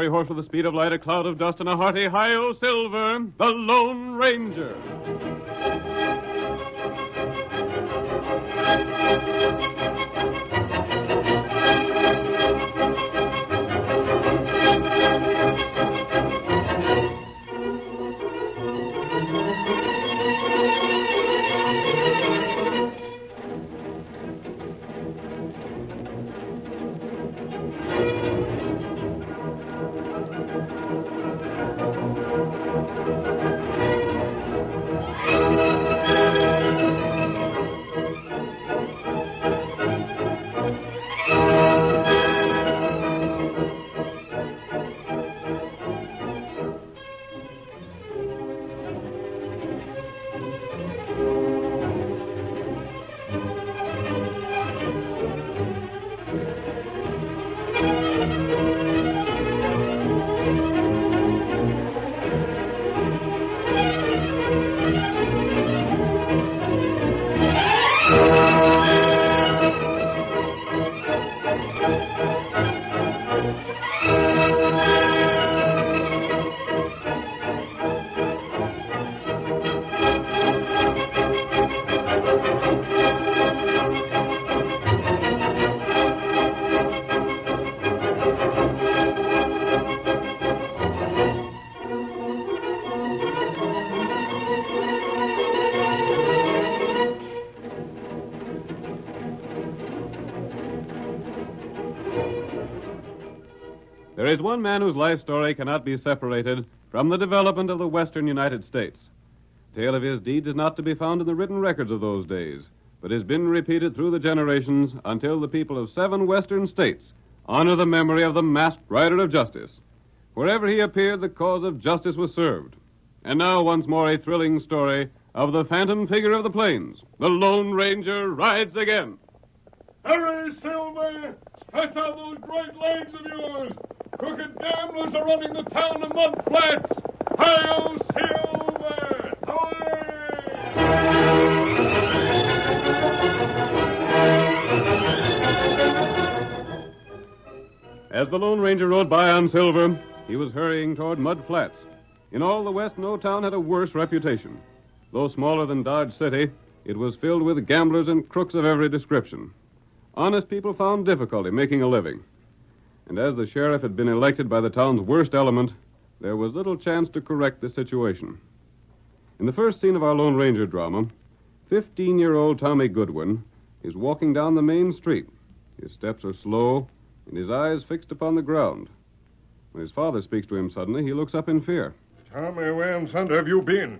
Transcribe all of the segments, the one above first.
fiery horse with the speed of light, a cloud of dust, and a hearty hi-yo silver, the Lone Ranger. There is one man whose life story cannot be separated from the development of the western United States. The tale of his deeds is not to be found in the written records of those days, but has been repeated through the generations until the people of 7 western states honor the memory of the masked rider of justice. Wherever he appeared, the cause of justice was served. And now, once more, a thrilling story of the phantom figure of the plains. The Lone Ranger rides again. Hurry, Silver! Stretch out those great legs of yours! Crooked gamblers are running the town of Mud Flats! Hi-yo, Silver! As the Lone Ranger rode by on Silver, he was hurrying toward Mud Flats. In all the West, no town had a worse reputation. Though smaller than Dodge City, it was filled with gamblers and crooks of every description. Honest people found difficulty making a living. And as the sheriff had been elected by the town's worst element, there was little chance to correct the situation. In the first scene of our Lone Ranger drama, 15-year-old Tommy Goodwin is walking down the main street. His steps are slow, and his eyes fixed upon the ground. When his father speaks to him suddenly, he looks up in fear. Tommy, where in thunder have you been?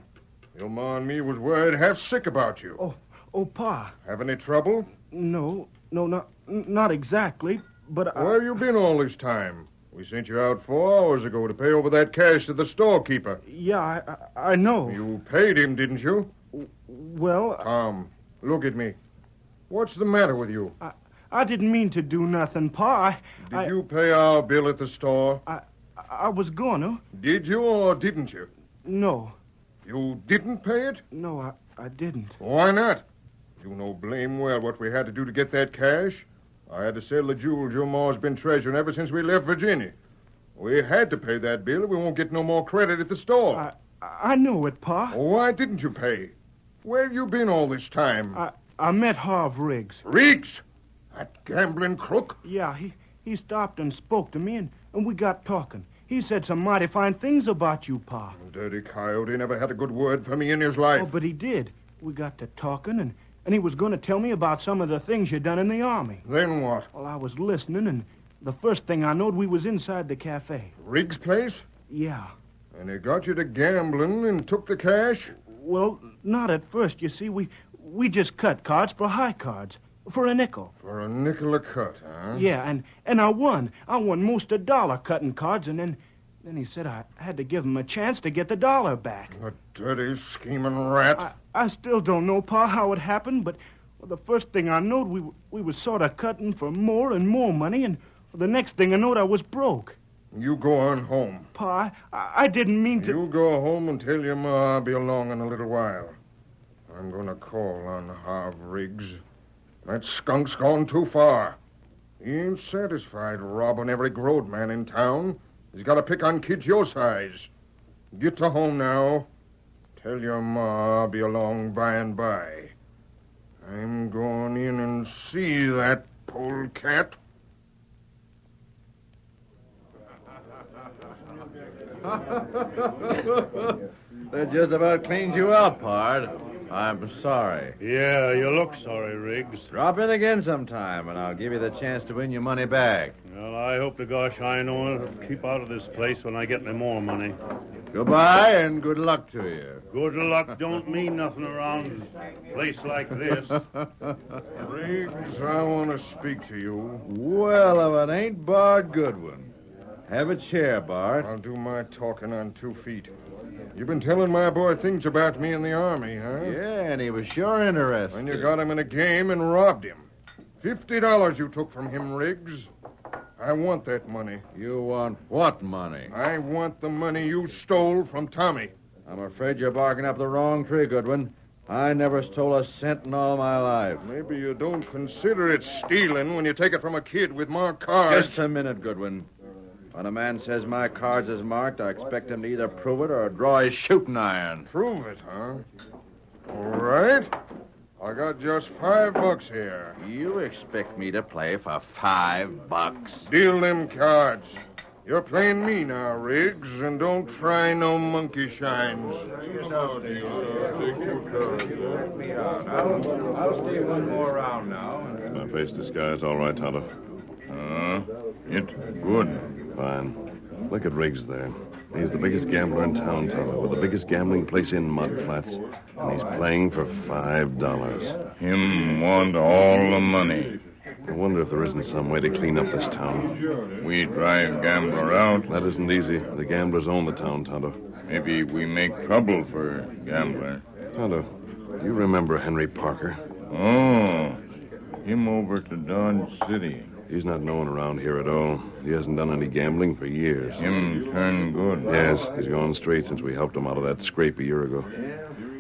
Your ma and me was worried half sick about you. Oh, Pa. Have any trouble? No, not exactly, but Where you been all this time? We sent you out 4 hours ago to pay over that cash to the storekeeper. Yeah, I know. You paid him, didn't you? Well... Tom, look at me. What's the matter with you? I didn't mean to do nothing, Pa. Did you pay our bill at the store? I was gonna. Did you or didn't you? No. You didn't pay it? No, I didn't. Why not? You know blame well what we had to do to get that cash. I had to sell the jewels your ma's been treasuring ever since we left Virginia. We had to pay that bill or we won't get no more credit at the store. I know it, Pa. Why didn't you pay? Where have you been all this time? I met Harv Riggs. Riggs? That gambling crook? Yeah, he stopped and spoke to me, and we got talking. He said some mighty fine things about you, Pa. Dirty coyote never had a good word for me in his life. Oh, but he did. We got to talking, and he was going to tell me about some of the things you'd done in the Army. Then what? Well, I was listening, and the first thing I knowed, we was inside the cafe. Riggs' place? Yeah. And he got you to gambling and took the cash? Well, not at first, you see. We just cut cards for high cards. For a nickel. For a nickel a cut, huh? Yeah, and I won. I won most $1 cutting cards, and then he said I had to give him a chance to get the $1 back. A dirty, scheming rat. I still don't know, Pa, how it happened, but the first thing I knowed, we was sort of cutting for more and more money, and the next thing I knowed, I was broke. You go on home. Pa, I didn't mean to... You go home and tell your ma I'll be along in a little while. I'm going to call on Harv Riggs. That skunk's gone too far. He ain't satisfied robbing every road man in town. He's got to pick on kids your size. Get to home now. Tell your ma I'll be along by and by. I'm going in and see that polecat. That just about cleaned you out, Bart. I'm sorry. Yeah, you look sorry, Riggs. Drop in again sometime, and I'll give you the chance to win your money back. Well, I hope to gosh I know to keep out of this place when I get any more money. Goodbye, and good luck to you. Good luck don't mean nothing around a place like this. Riggs, I want to speak to you. Well, if it ain't Bart Goodwin. Have a chair, Bart. I'll do my talking on 2 feet. You've been telling my boy things about me in the Army, huh? Yeah, and he was sure interested. When you got him in a game and robbed him. $50 you took from him, Riggs. I want that money. You want what money? I want the money you stole from Tommy. I'm afraid you're barking up the wrong tree, Goodwin. I never stole a cent in all my life. Maybe you don't consider it stealing when you take it from a kid with marked cards. Just a minute, Goodwin. When a man says my cards is marked, I expect him to either prove it or draw his shooting iron. Prove it, huh? All right. I got just $5 here. You expect me to play for $5? Deal them cards. You're playing me now, Riggs, and don't try no monkey shines. I'll stay one more round now. My face disguise all right, Tonto? It's good. Fine. Look at Riggs there. He's the biggest gambler in town, Tonto, with the biggest gambling place in Mud Flats. And he's playing for $5. Him want all the money. I wonder if there isn't some way to clean up this town. We drive gambler out. That isn't easy. The gamblers own the town, Tonto. Maybe we make trouble for gambler. Tonto, do you remember Henry Parker? Oh, him over to Dodge City. He's not known around here at all. He hasn't done any gambling for years. Him turn good. Yes, he's gone straight since we helped him out of that scrape a year ago.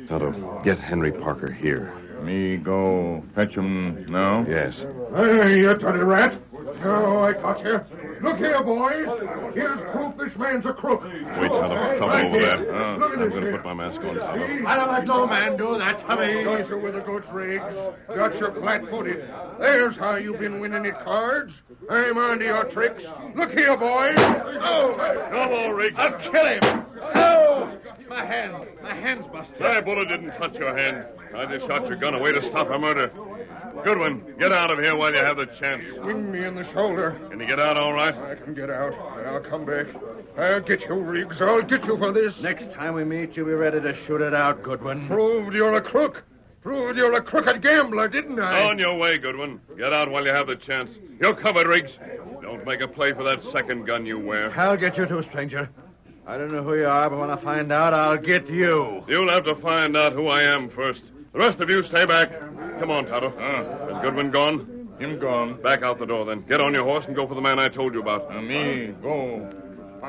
Tonto, get Henry Parker here. Me go fetch him now? Yes. Hey, you dirty rat. Oh, I got you. Look here, boys. Here's proof this man's a crook. Wait, Tonto. Trouble over there. Look at I'm this going to here. put my mask on, Tonto. Why don't let no man do that to me? Got you with the goods, Riggs. Got you flat-footed. There's how you've been winning at cards. I'm on to your tricks. Look here, boys. Oh, Come on, Riggs. I'll kill him. Oh, my hand's busted. My bullet didn't touch your hand. I just shot your gun away to stop a murder. Goodwin, get out of here while you have the chance. swing me in the shoulder. Can you get out all right? I can get out, and I'll come back. I'll get you, Riggs. I'll get you for this. Next time we meet, you'll be ready to shoot it out, Goodwin. Proved you're a crook. Proved you're a crooked gambler, didn't I? On your way, Goodwin. Get out while you have the chance. You're covered, Riggs. Don't make a play for that second gun you wear. I'll get you too, stranger. I don't know who you are, but when I find out, I'll get you. You'll have to find out who I am first. The rest of you stay back. Come on, Tonto. Is Goodwin gone? Him gone. Back out the door, then. Get on your horse and go for the man I told you about. Me go.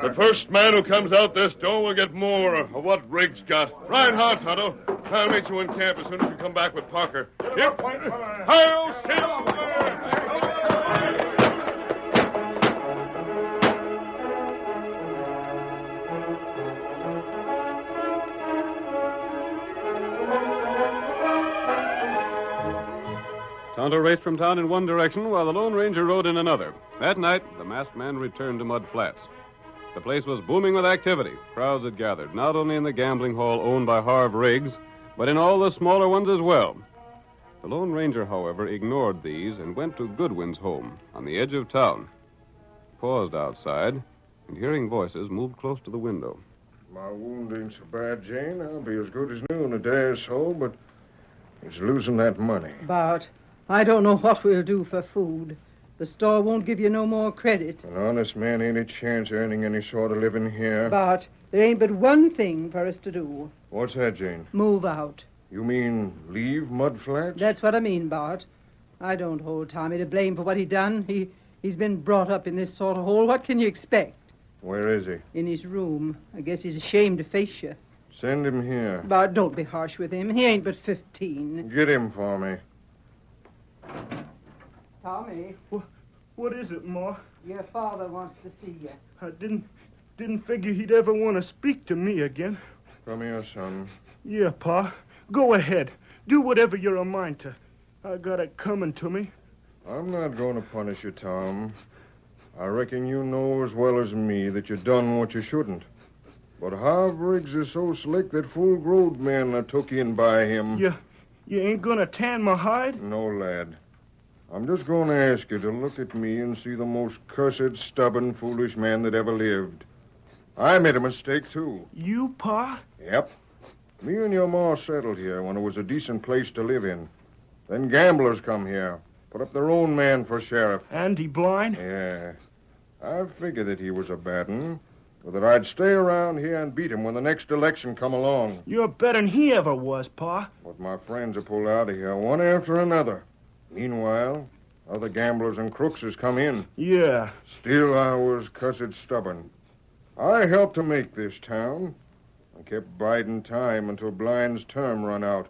The first man who comes out this door will get more of what Riggs got. Ride hard, Tonto. I'll meet you in camp as soon as you come back with Parker. Yep. Hail Silver! Tonto raced from town in one direction while the Lone Ranger rode in another. That night, the masked man returned to Mud Flats. The place was booming with activity. Crowds had gathered, not only in the gambling hall owned by Harv Riggs, but in all the smaller ones as well. The Lone Ranger, however, ignored these and went to Goodwin's home on the edge of town. He paused outside, and hearing voices, moved close to the window. My wound ain't so bad, Jane. I'll be as good as new in a day or so, but it's losing that money. Bart, I don't know what we'll do for food. The store won't give you no more credit. An honest man ain't a chance earning any sort of living here. Bart, there ain't but one thing for us to do. What's that, Jane? Move out. You mean leave Mud Flats? That's what I mean, Bart. I don't hold Tommy to blame for what he done. He's been brought up in this sort of hole. What can you expect? Where is he? In his room. I guess he's ashamed to face you. Send him here. Bart, don't be harsh with him. He ain't but 15. Get him for me. Tommy, What is it, Ma? your father wants to see you. didn't figure he'd ever want to speak to me again. Come here, son. Yeah, Pa. Go ahead. Do whatever you're a mind to. I got it coming to me. I'm not going to punish you, Tom. I reckon you know as well as me that you done what you shouldn't. But Harv Riggs is so slick that full-grown men are took in by him. You ain't gonna tan my hide? No, lad. I'm just going to ask you to look at me and see the most cursed, stubborn, foolish man that ever lived. I made a mistake, too. You, Pa? Yep. Me and your ma settled here when it was a decent place to live in. Then gamblers come here, put up their own man for sheriff. And he blind? Yeah. I figured that he was a bad un, but that I'd stay around here and beat him when the next election come along. You're better'n he ever was, Pa. But my friends have pulled out of here, one after another. Meanwhile, other gamblers and crooks has come in. Yeah. Still, I was cussed stubborn. I helped to make this town. I kept biding time until Blind's term run out,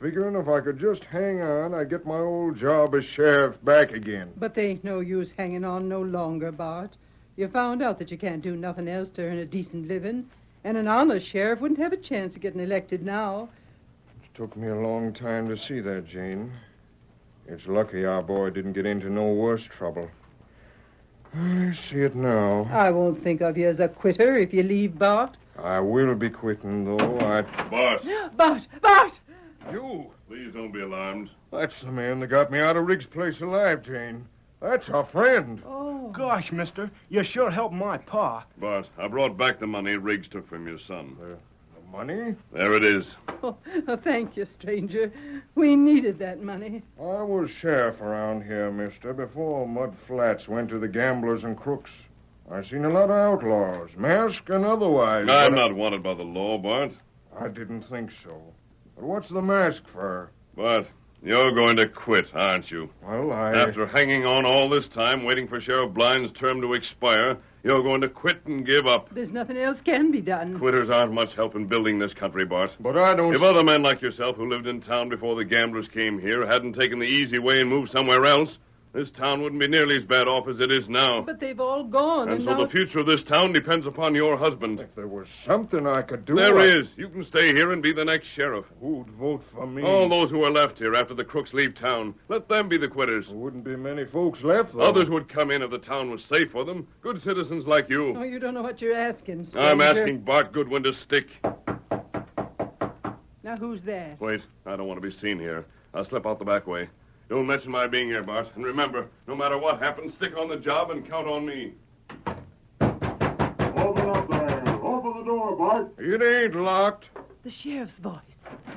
figuring if I could just hang on, I'd get my old job as sheriff back again. But there ain't no use hanging on no longer, Bart. You found out that you can't do nothing else to earn a decent living, and an honest sheriff wouldn't have a chance of getting elected now. It took me a long time to see that, Jane. It's lucky our boy didn't get into no worse trouble. I see it now. I won't think of you as a quitter if you leave, Bart. I will be quitting, though. Bart, Bart! You! please don't be alarmed. That's the man that got me out of Riggs' place alive, Jane. That's our friend. Oh. Gosh, mister, you sure helped my Pa. Bart, I brought back the money Riggs took from your son. The money? There it is. Oh, thank you, stranger. We needed that money. I was sheriff around here, mister, before Mud Flats went to the gamblers and crooks. I seen a lot of outlaws, masked and otherwise. I'm not wanted by the law, Bart. I didn't think so. But what's the mask for? Bart, you're going to quit, aren't you? Well, After hanging on all this time, waiting for Sheriff Blind's term to expire, you're going to quit and give up. There's nothing else can be done. Quitters aren't much help in building this country, Bart. But I don't... If other men like yourself who lived in town before the gamblers came here hadn't taken the easy way and moved somewhere else, this town wouldn't be nearly as bad off as it is now. But they've all gone. And so now... the future of this town depends upon your husband. If there was something I could do... There is. You can stay here and be the next sheriff. Who'd vote for me? All those who are left here after the crooks leave town. Let them be the quitters. There wouldn't be many folks left, though. Others would come in if the town was safe for them. Good citizens like you. Oh, you don't know what you're asking, stranger. I'm asking Bart Goodwin to stick. Now, who's that? Wait, I don't want to be seen here. I'll slip out the back way. Don't mention my being here, Bart. And remember, no matter what happens, stick on the job and count on me. Open up there. Open the door, Bart. It ain't locked. The sheriff's voice.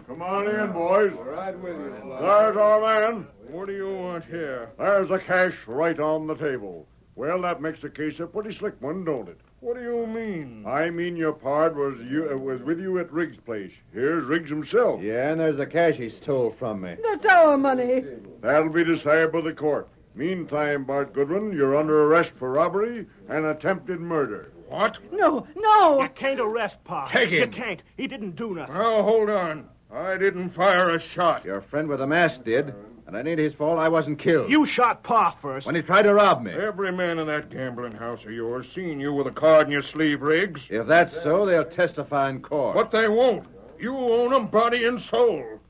Come on in, boys. All right with you. There's our man. What do you want here? There's the cash right on the table. Well, that makes the case a pretty slick one, don't it? What do you mean? I mean your pard was with you at Riggs' place. Here's Riggs himself. Yeah, and there's the cash he stole from me. That's our money. That'll be decided by the court. Meantime, Bart Goodwin, you're under arrest for robbery and attempted murder. What? No. You can't arrest Pa. Take him. You can't. He didn't do nothing. Now, hold on. I didn't fire a shot. Your friend with the mask did, and it ain't his fault I wasn't killed. You shot Pa first. When he tried to rob me. Every man in that gambling house of yours seen you with a card in your sleeve, Riggs. If that's so, they'll testify in court. But they won't. You own 'em body and soul.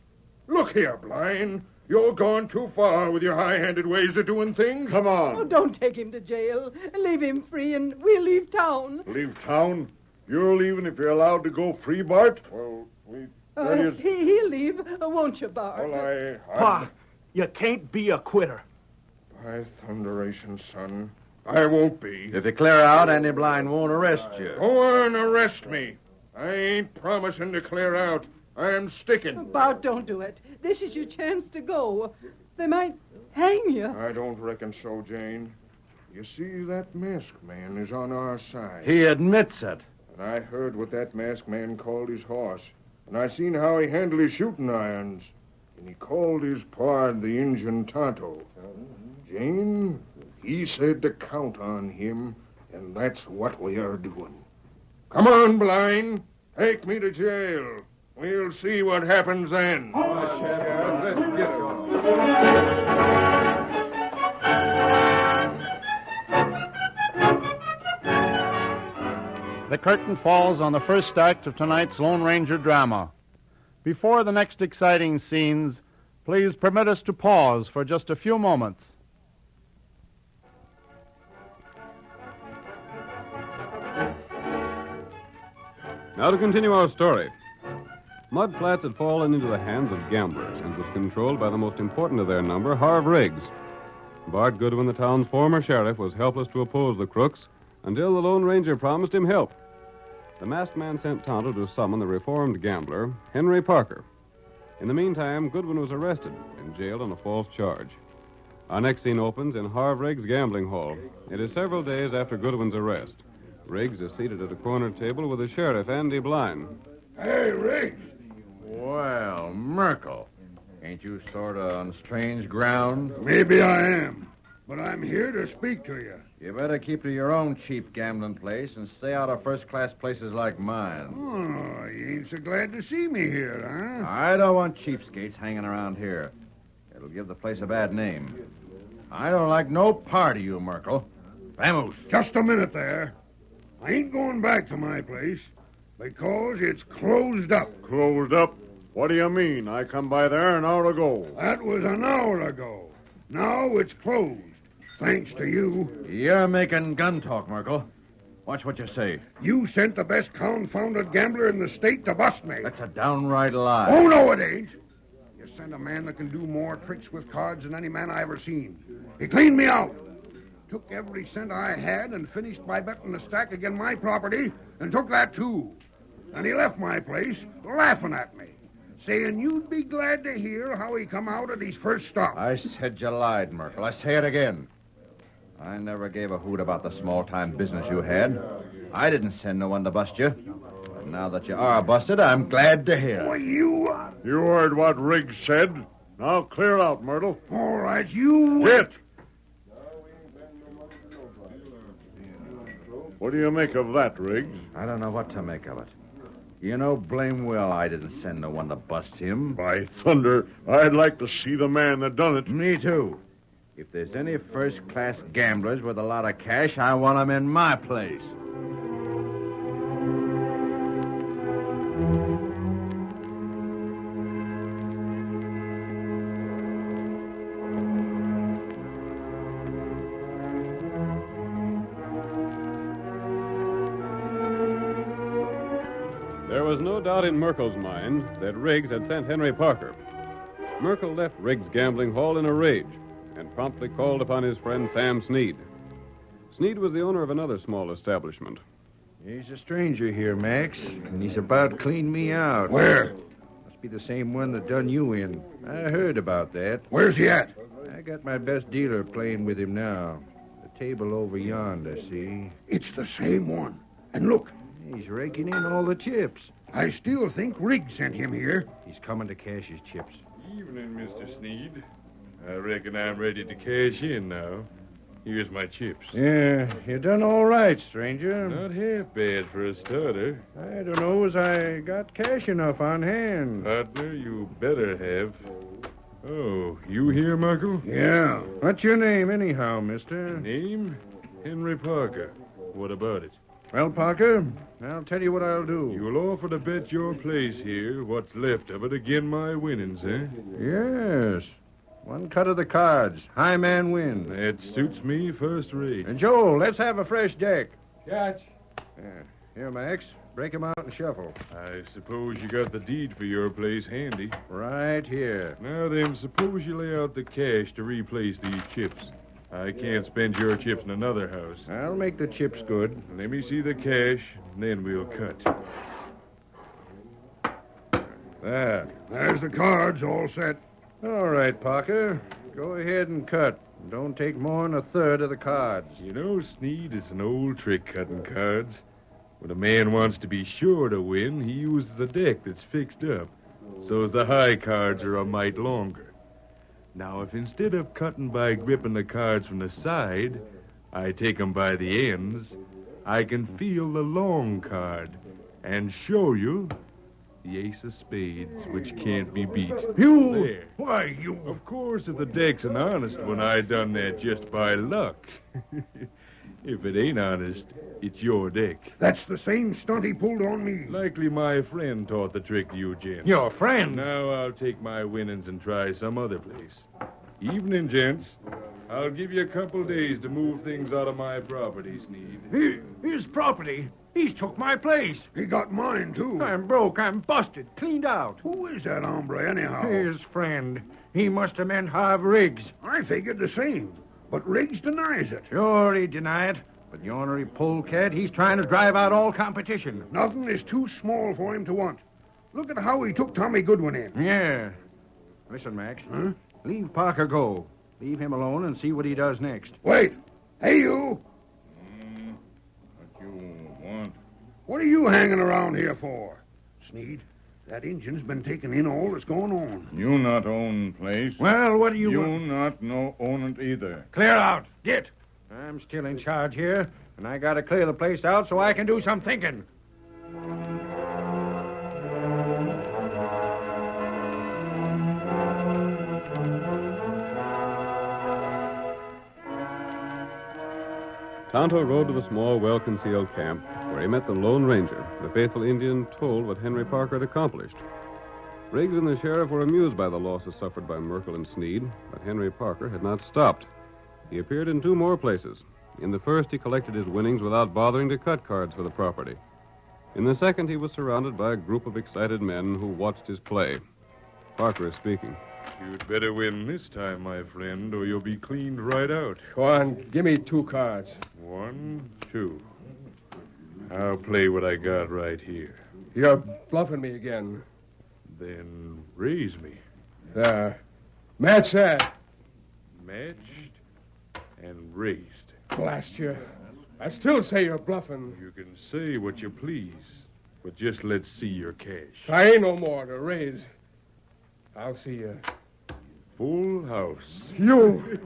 Look here, Blind. You're going too far with your high-handed ways of doing things. Come on. Oh, don't take him to jail. Leave him free, and we'll leave town. Leave town? You're leaving if you're allowed to go free, Bart? Well, He'll leave, won't you, Bart? Pa, you can't be a quitter. By thunderation, son. I won't be. If you clear out, Andy Blind won't arrest you. Go on, arrest me. I ain't promising to clear out. I'm sticking. Bart, don't do it. This is your chance to go. They might hang you. I don't reckon so, Jane. You see, that masked man is on our side. He admits it. And I heard what that masked man called his horse. And I seen how he handled his shooting irons. And he called his pard the Injun Tonto. Jane, he said to count on him, and that's what we are doing. Come on, Blind. Take me to jail. We'll see what happens then. Let's get going. the curtain falls on the first act of tonight's Lone Ranger drama. Before the next exciting scenes, please permit us to pause for just a few moments. Now to continue our story. Mud Flats had fallen into the hands of gamblers and was controlled by the most important of their number, Harv Riggs. Bart Goodwin, the town's former sheriff, was helpless to oppose the crooks until the Lone Ranger promised him help. The masked man sent Tonto to summon the reformed gambler, Henry Parker. In the meantime, Goodwin was arrested and jailed on a false charge. Our next scene opens in Harv Riggs' gambling hall. It is several days after Goodwin's arrest. Riggs is seated at a corner table with the sheriff, Andy Blind. Hey, Riggs. Well, Merkel, ain't you sort of on strange ground? Maybe I am, but I'm here to speak to you. You better keep to your own cheap gambling place and stay out of first-class places like mine. Oh, you ain't so glad to see me here, huh? I don't want cheapskates hanging around here. It'll give the place a bad name. I don't like no part of you, Merkel. Vamos. Just a minute there. I ain't going back to my place because it's closed up. Closed up? What do you mean? I come by there an hour ago. That was an hour ago. Now it's closed, thanks to you. You're making gun talk, Merkel. Watch what you say. You sent the best confounded gambler in the state to bust me. That's a downright lie. Oh, no, it ain't. You sent a man that can do more tricks with cards than any man I ever seen. He cleaned me out. Took every cent I had and finished by betting the stack against my property and took that, too. And he left my place laughing at me, saying you'd be glad to hear how he come out at his first stop. I said you lied, Merkel. I say it again. I never gave a hoot about the small-time business you had. I didn't send no one to bust you. But now that you are busted, I'm glad to hear. Well, you... You heard what Riggs said. Now clear out, Myrtle. All right, you... Get! What do you make of that, Riggs? I don't know what to make of it. You know blame well I didn't send no one to bust him. By thunder, I'd like to see the man that done it. Me too. If there's any first-class gamblers with a lot of cash, I want them in my place. There was no doubt in Merkel's mind that Riggs had sent Henry Parker. Merkel left Riggs' gambling hall in a rage and promptly called upon his friend Sam Sneed. Sneed was the owner of another small establishment. He's a stranger here, Max, and he's about to clean me out. Where? Must be the same one that done you in. I heard about that. Where's he at? I got my best dealer playing with him now. The table over yonder, see? It's the same one. And look, He's raking in all the chips. I still think Riggs sent him here. He's coming to cash his chips. Evening, Mr. Sneed. I reckon I'm ready to cash in now. Here's my chips. Yeah, you done all right, stranger. Not half bad for a starter. I don't know as I got cash enough on hand. Partner, you better have. Oh, you here, Marco? Yeah. What's your name, anyhow, mister? Name? Henry Parker. What about it? Well, Parker, I'll tell you what I'll do. You'll offer to bet your place here, what's left of it, again my winnings, eh? Yes. One cut of the cards. High man win. That suits me first rate. And Joel, let's have a fresh deck. Catch. Here, Max. Break 'em out and shuffle. I suppose you got the deed for your place handy. Right here. Now then, suppose you lay out the cash to replace these chips. I can't spend your chips in another house. I'll make the chips good. Let me see the cash, and then we'll cut. There. There's the cards all set. All right, Parker. Go ahead and cut. Don't take more than a third of the cards. You know, Sneed, it's an old trick cutting cards. When a man wants to be sure to win, he uses a deck that's fixed up, so's the high cards are a mite longer. Now, if instead of cutting by gripping the cards from the side, I take 'em by the ends, I can feel the long card and show you the ace of spades, which can't be beat. You? There. Why, you... Of course, if the deck's an honest one, I done that just by luck. If it ain't honest, it's your deck. That's the same stunt he pulled on me. Likely my friend taught the trick to you, gents. Your friend? Now I'll take my winnings and try some other place. Evening, gents. I'll give you a couple days to move things out of my property, Sneed. His property. He's took my place. He got mine, too. I'm broke. I'm busted. Cleaned out. Who is that hombre, anyhow? His friend. He must have meant Harv Riggs. I figured the same. But Riggs denies it. Sure, he deny it. But the ornery polecat, he's trying to drive out all competition. Nothing is too small for him to want. Look at how he took Tommy Goodwin in. Yeah. Listen, Max. Huh? Leave Parker go. Leave him alone and see what he does next. Wait. Hey, you. What you want? What are you hanging around here for? Sneed, that Injun's been taking in all that's going on. You not own place. Well, what do you... You not no own it either. Clear out. Get. I'm still in charge here, and I gotta clear the place out so I can do some thinking. Tonto rode to the small, well-concealed camp, where he met the Lone Ranger. The faithful Indian told what Henry Parker had accomplished. Riggs and the sheriff were amused by the losses suffered by Merkel and Sneed, but Henry Parker had not stopped. He appeared in 2 more places. In the first, he collected his winnings without bothering to cut cards for the property. In the second, he was surrounded by a group of excited men who watched his play. Parker is speaking. You'd better win this time, my friend, or you'll be cleaned right out. Go on, give me 2 cards. 1, 2. I'll play what I got right here. You're bluffing me again. Then raise me. Match that. Matched and raised. Blast you. I still say you're bluffing. You can say what you please, but just let's see your cash. I ain't no more to raise. I'll see you. Full house. You.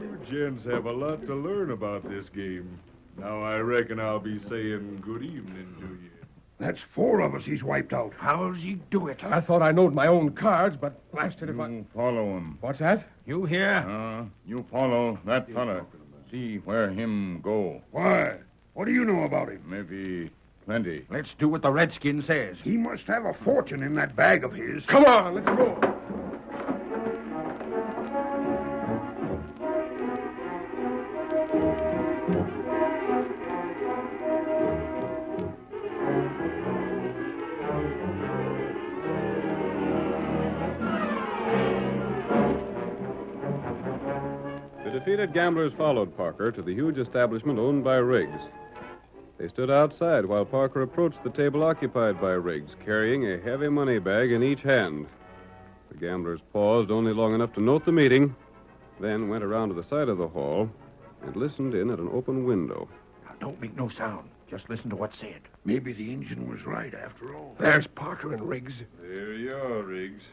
You gents have a lot to learn about this game. Now I reckon I'll be saying good evening to you. That's 4 of us he's wiped out. How's he do it? I thought I knowed my own cards, but blasted if I... You follow him. What's that? You here? You follow that fella. See where him go. Why? What do you know about him? Maybe plenty. Let's do what the redskin says. He must have a fortune in that bag of his. Come on, let's go. The defeated gamblers followed Parker to the huge establishment owned by Riggs. They stood outside while Parker approached the table occupied by Riggs, carrying a heavy money bag in each hand. The gamblers paused only long enough to note the meeting, then went around to the side of the hall and listened in at an open window. Now, don't make no sound. Just listen to what's said. Maybe the Injun was right after all. There's Parker and Riggs. There you are, Riggs.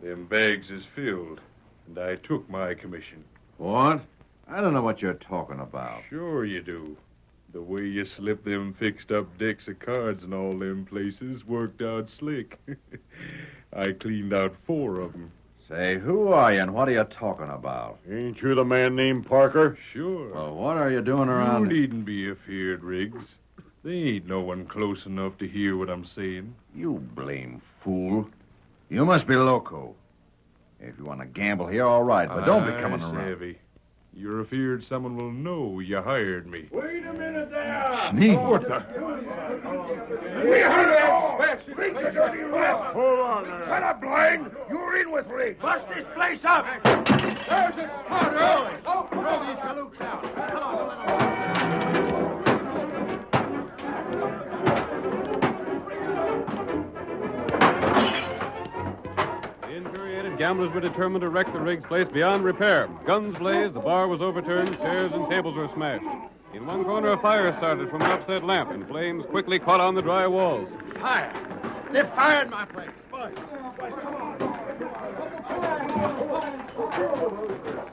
Them bags is filled, and I took my commission. What? I don't know what you're talking about. Sure you do. The way you slipped them fixed-up decks of cards in all them places worked out slick. I cleaned out 4 of them. Say, who are you and what are you talking about? Ain't you the man named Parker? Sure. Well, what are you doing around... You needn't be afeard, Riggs. There ain't no one close enough to hear what I'm saying. You blame fool. You must be loco. If you want to gamble here, all right, but don't be coming around. Savvy. You're afeard someone will know you hired me. Wait a minute there. Sneak. What the... We heard it! Riggs, the dirty rat! Hold on there. Shut up, blind! You're in with Riggs! Bust this place up! There's his partner. Throw these galoops out. Come on. Gamblers were determined to wreck the Riggs place beyond repair. Guns blazed, the bar was overturned, chairs and tables were smashed. In one corner, a fire started from an upset lamp, and flames quickly caught on the dry walls. Fire! They fired my place. Butch.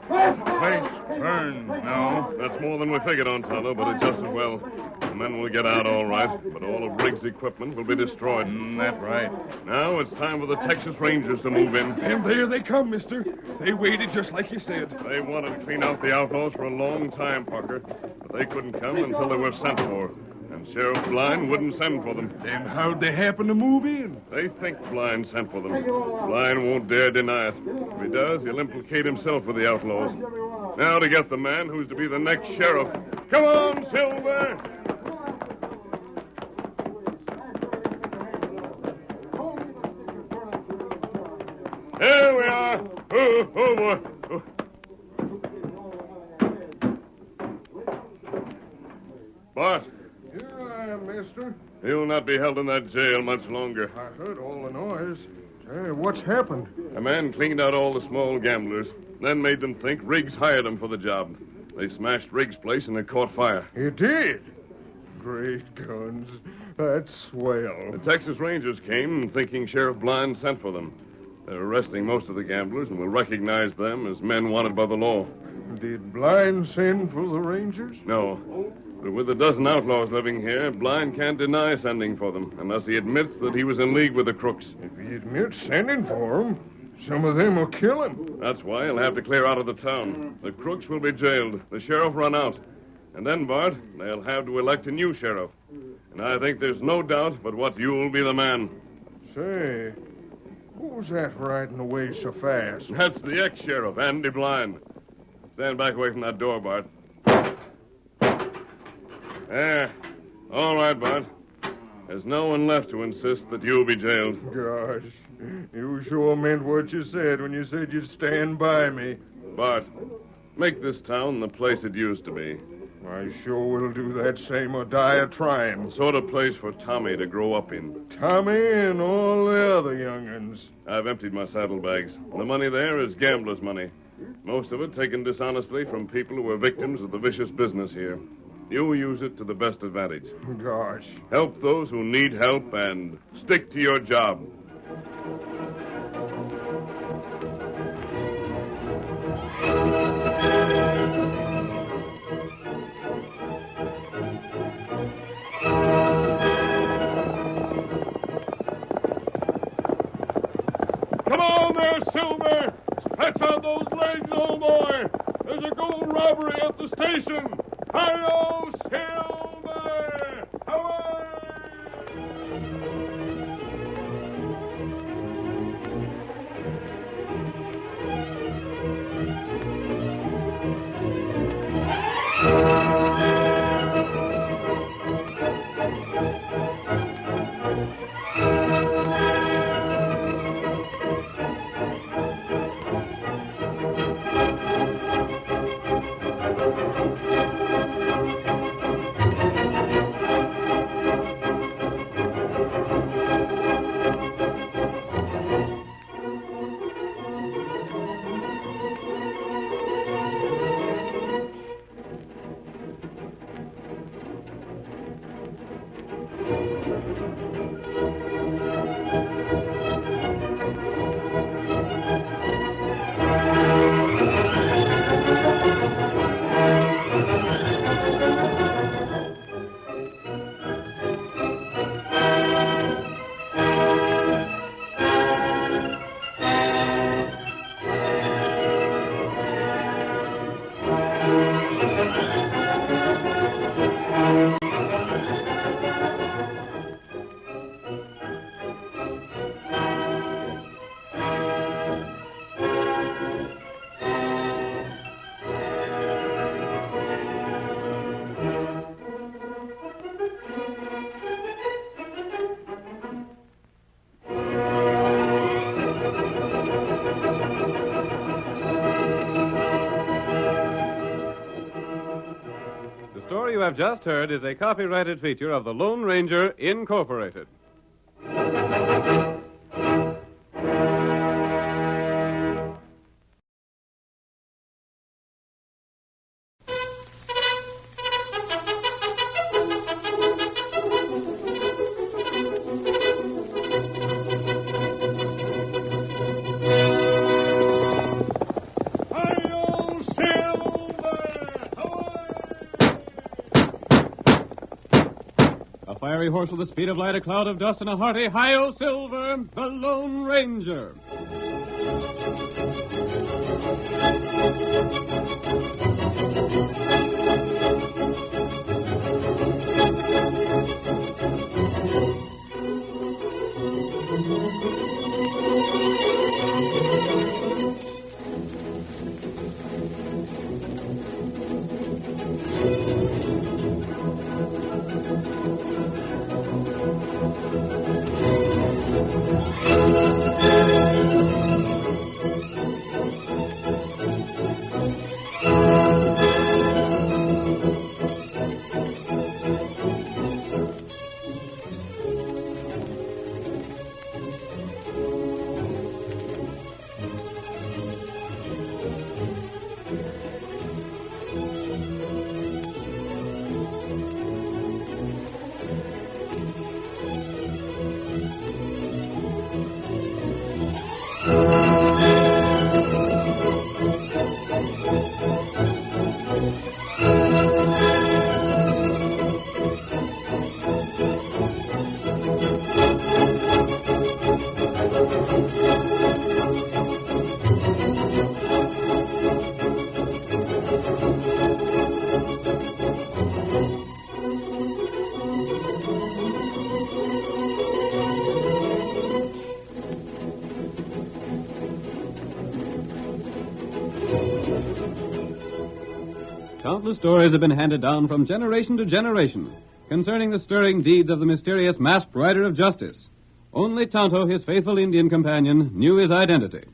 Place burned now. That's That's more than we figured on, Tonto, but it's just as well. The men will get out all right, but all of Riggs' equipment will be destroyed. That's right. Now it's time for the Texas Rangers to move in. And there they come, mister. They waited just like you said. They wanted to clean out the outlaws for a long time, Parker, but they couldn't come until they were sent for. And Sheriff Blind wouldn't send for them. Then how'd they happen to move in? They think Blind sent for them. Blind won't dare deny it. If he does, he'll implicate himself with the outlaws. Now to get the man who's to be the next sheriff. Come on, Silver! Here we are. Oh, boy. Oh. Bart. Here I am, mister. You'll not be held in that jail much longer. I heard all the noise. Hey, what's happened? A man cleaned out all the small gamblers, then made them think Riggs hired them for the job. They smashed Riggs' place and it caught fire. He did? Great guns. That's swell. The Texas Rangers came thinking Sheriff Blind sent for them. They're arresting most of the gamblers and will recognize them as men wanted by the law. Did Blind send for the Rangers? No. But with a dozen outlaws living here, Blind can't deny sending for them unless he admits that he was in league with the crooks. If he admits sending for them, some of them will kill him. That's why he'll have to clear out of the town. The crooks will be jailed, the sheriff run out. And then, Bart, they'll have to elect a new sheriff. And I think there's no doubt but what you'll be the man. Say, who was that riding away so fast? That's the ex-sheriff, Andy Blind. Stand back away from that door, Bart. There. All right, Bart. There's no one left to insist that you'll be jailed. Gosh, you sure meant what you said when you said you'd stand by me. Bart, make this town the place it used to be. I sure will do that same or die a trying. The sort of place for Tommy to grow up in. Tommy and all the other young'uns. I've emptied my saddlebags. The money there is gambler's money. Most of it taken dishonestly from people who were victims of the vicious business here. You use it to the best advantage. Gosh. Help those who need help and stick to your job. Come on there, Silver! Stretch out those legs, old boy! There's a gold robbery at the station! Hi-yo, Silver! Away! The story you have just heard is a copyrighted feature of the Lone Ranger, Incorporated. Hi-yo, Silver! Away! fiery horse with the speed of light, a cloud of dust, and a hearty hi-yo silver, the Lone Ranger. Countless stories have been handed down from generation to generation concerning the stirring deeds of the mysterious masked rider of justice. Only Tonto, his faithful Indian companion, knew his identity.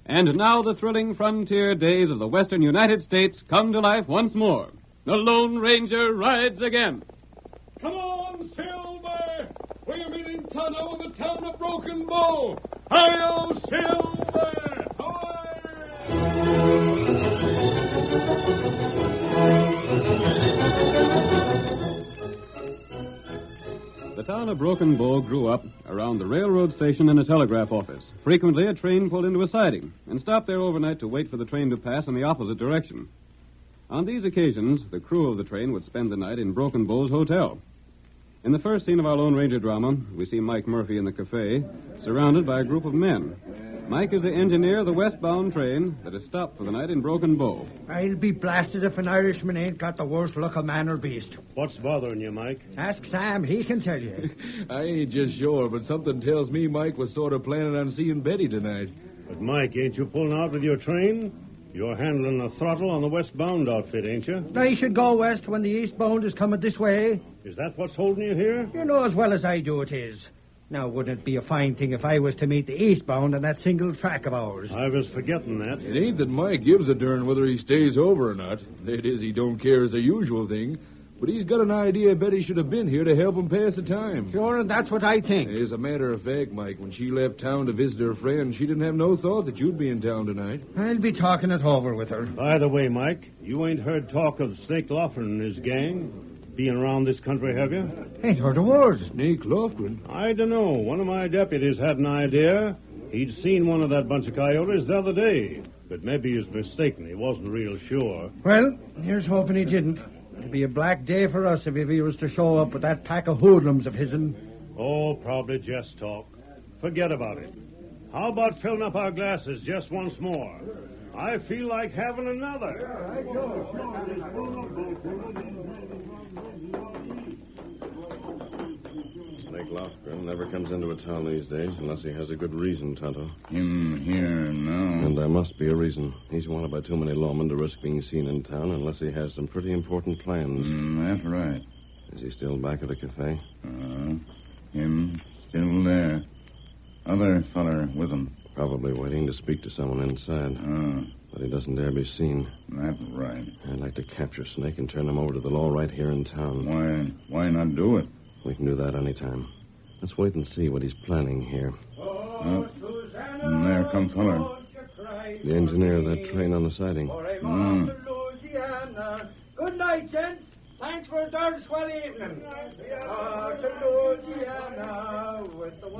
And now the thrilling frontier days of the western United States come to life once more. The Lone Ranger rides again. Come on, Silver! We're meeting Tonto in the town of Broken Bow. Hi-yo, Silver! The town of Broken Bow grew up around the railroad station and a telegraph office. Frequently, a train pulled into a siding and stopped there overnight to wait for the train to pass in the opposite direction. On these occasions, the crew of the train would spend the night in Broken Bow's hotel. In the first scene of our Lone Ranger drama, we see Mike Murphy in the cafe, surrounded by a group of men. Mike is the engineer of the westbound train that is stopped for the night in Broken Bow. I'll be blasted if an Irishman ain't got the worst luck of man or beast. What's bothering you, Mike? Ask Sam, he can tell you. I ain't just sure, but something tells me Mike was sort of planning on seeing Betty tonight. But, Mike, ain't you pulling out with your train? You're handling the throttle on the westbound outfit, ain't you? I should go west when the eastbound is coming this way. Is that what's holding you here? You know as well as I do it is. Now, wouldn't it be a fine thing if I was to meet the eastbound on that single track of ours? I was forgetting that. It ain't that Mike gives a darn whether he stays over or not. That is, he don't care as a usual thing. But he's got an idea Betty should have been here to help him pass the time. Sure, and that's what I think. As a matter of fact, Mike, when she left town to visit her friend, she didn't have no thought that you'd be in town tonight. I'll be talking it over with her. By the way, Mike, you ain't heard talk of Snake Lofgren and his gang being around this country, have you? Ain't heard a word. Snake Lofgren? I don't know. One of my deputies had an idea. He'd seen one of that bunch of coyotes the other day. But maybe he was mistaken. He wasn't real sure. Well, here's hoping he didn't. It'd be a black day for us if he was to show up with that pack of hoodlums of his'n. Oh, probably just talk. Forget about it. How about filling up our glasses just once more? I feel like having another. Snake Lofgren never comes into a town these days unless he has a good reason, Tonto. Him here now. And there must be a reason. He's wanted by too many lawmen to risk being seen in town unless he has some pretty important plans. That's right. Is he still back at the cafe? Him still there. Other feller with him. Probably waiting to speak to someone inside. But he doesn't dare be seen. That's right. I'd like to capture Snake and turn him over to the law right here in town. Why not do it? We can do that any time. Let's wait and see what he's planning here. And there comes feller. The engineer of that train on the siding. Good night, gents. Thanks for a darn swell evening.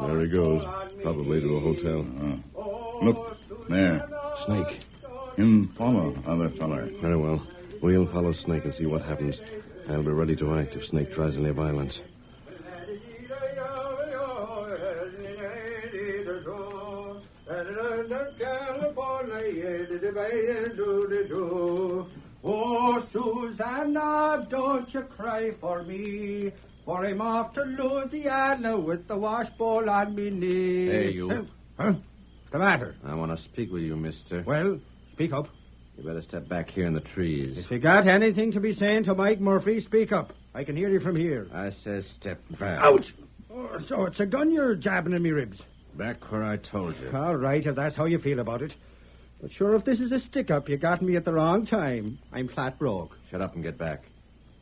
There he goes. Probably to a hotel. Look, there. Snake. Him follow other feller. Very well. We'll follow Snake and see what happens. I'll be ready to act if Snake tries any violence. Oh, Susanna, don't you cry for me, for I'm off to Louisiana with the washbowl on me knee. Hey, you. Huh? What's the matter? I want to speak with you, mister. Well, speak up. You better step back here in the trees. If you got anything to be saying to Mike Murphy, speak up. I can hear you from here. I says step back. Ouch! Oh, so it's a gun you're jabbing in me ribs. Back where I told you. All right, if that's how you feel about it. But sure, if this is a stick-up, you got me at the wrong time. I'm flat broke. Shut up and get back.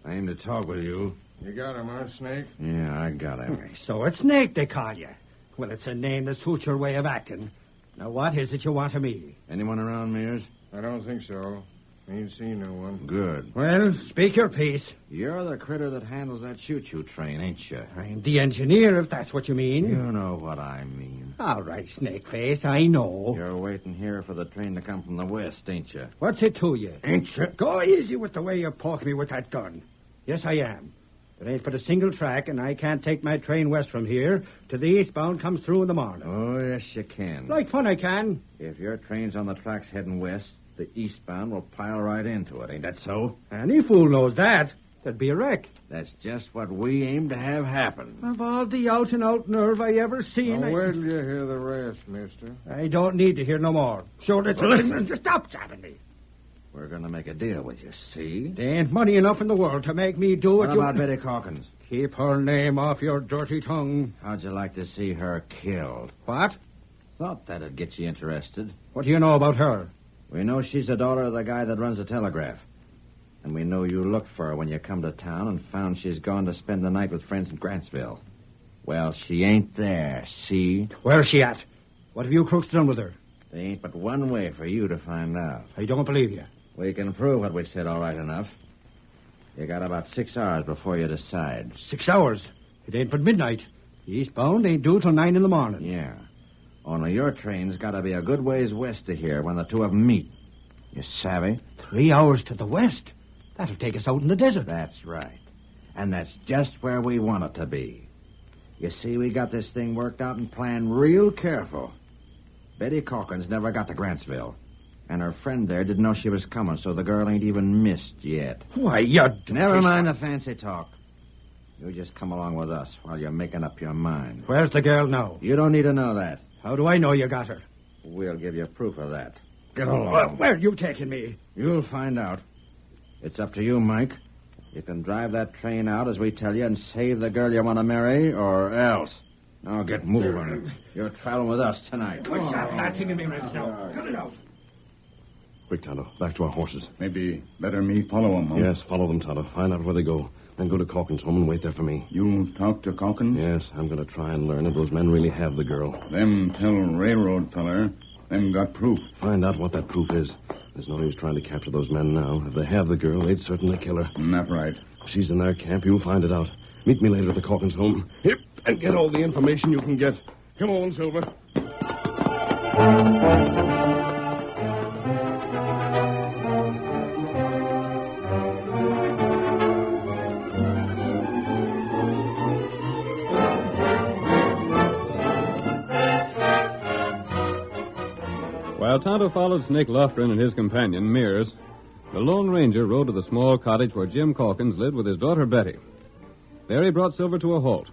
I aim to talk with you. You got him, huh, Snake? Yeah, I got him. So it's Snake they call you. Well, it's a name that suits your way of acting. Now, what is it you want of me? Anyone around, Mears? I don't think so. Ain't seen no one. Good. Well, speak your piece. You're the critter that handles that choo-choo train, ain't you? I'm the engineer, if that's what you mean. You know what I mean. All right, Snakeface, I know. You're waiting here for the train to come from the west, ain't you? What's it to you? Ain't you? Go easy with the way you poke me with that gun. Yes, I am. There ain't but a single track, and I can't take my train west from here to the eastbound comes through in the morning. Oh, yes, you can. Like fun I can. If your train's on the tracks heading west, the eastbound will pile right into it. Ain't that so? Any fool knows that. There'd be a wreck. That's just what we aim to have happen. Of all the out-and-out nerve I ever seen... Now, where'll you hear the rest, mister? I don't need to hear no more. Sure, it's... Listen. Just stop jabbing me. We're going to make a deal with you, see? There ain't money enough in the world to make me do What what you... about Betty Calkins? Keep her name off your dirty tongue. How'd you like to see her killed? What? Thought that'd get you interested. What do you know about her? We know she's the daughter of the guy that runs the telegraph. And we know you looked for her when you come to town and found she's gone to spend the night with friends in Grantsville. Well, she ain't there, see? Where's she at? What have you crooks done with her? There ain't but one way for you to find out. I don't believe you. We can prove what we said all right enough. You got about 6 hours before you decide. 6 hours? It ain't but midnight. The eastbound ain't due till 9 in the morning. Yeah. Only your train's got to be a good ways west of here when the two of them meet. You savvy? 3 hours to the west? That'll take us out in the desert. That's right. And that's just where we want it to be. You see, we got this thing worked out and planned real careful. Betty Calkins never got to Grantsville. And her friend there didn't know she was coming, so the girl ain't even missed yet. Why, you... Never mind the fancy talk. You just come along with us while you're making up your mind. Where's the girl now? You don't need to know that. How do I know you got her? We'll give you proof of that. Get along. Where are you taking me? You'll find out. It's up to you, Mike. You can drive that train out as we tell you and save the girl you want to marry, or else. Now get moving. You're traveling with us tonight. What's that laughing in me ribs now? Cut it out. Quick, Tonto. Back to our horses. Maybe better me follow them, huh? Yes, follow them, Tonto. Find out where they go. Then go to Calkins' home and wait there for me. You talk to Calkins? Yes, I'm going to try and learn if those men really have the girl. Them tell railroad feller. Them got proof. Find out what that proof is. There's no use trying to capture those men now. If they have the girl, they'd certainly kill her. That's right. If she's in their camp, you'll find it out. Meet me later at the Calkins' home. Yep, and get all the information you can get. Come on, Silver. While Tonto followed Snake Lofgren and his companion, Mears, the Lone Ranger rode to the small cottage where Jim Calkins lived with his daughter Betty. There he brought Silver to a halt.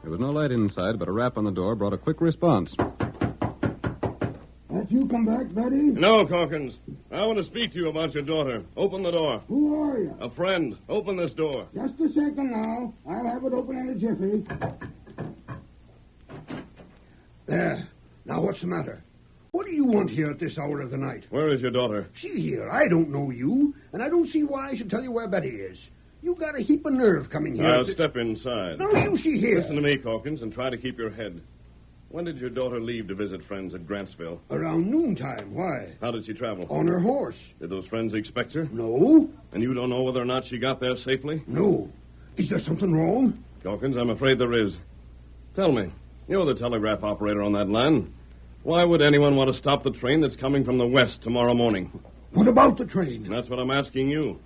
There was no light inside, but a rap on the door brought a quick response. That you come back, Betty? No, Calkins. I want to speak to you about your daughter. Open the door. Who are you? A friend. Open this door. Just a second now. I'll have it open in a jiffy. There. Now, what's the matter? What do you want here at this hour of the night? Where is your daughter? She here. I don't know you, and I don't see why I should tell you where Betty is. You got a heap of nerve coming here. I'll step inside. No, you see here. Listen to me, Calkins, and try to keep your head. When did your daughter leave to visit friends at Grantsville? Around noontime. Why? How did she travel? On her horse. Did those friends expect her? No. And you don't know whether or not she got there safely? No. Is there something wrong? Calkins, I'm afraid there is. Tell me, you're the telegraph operator on that line. Why would anyone want to stop the train that's coming from the west tomorrow morning? What about the train? That's what I'm asking you.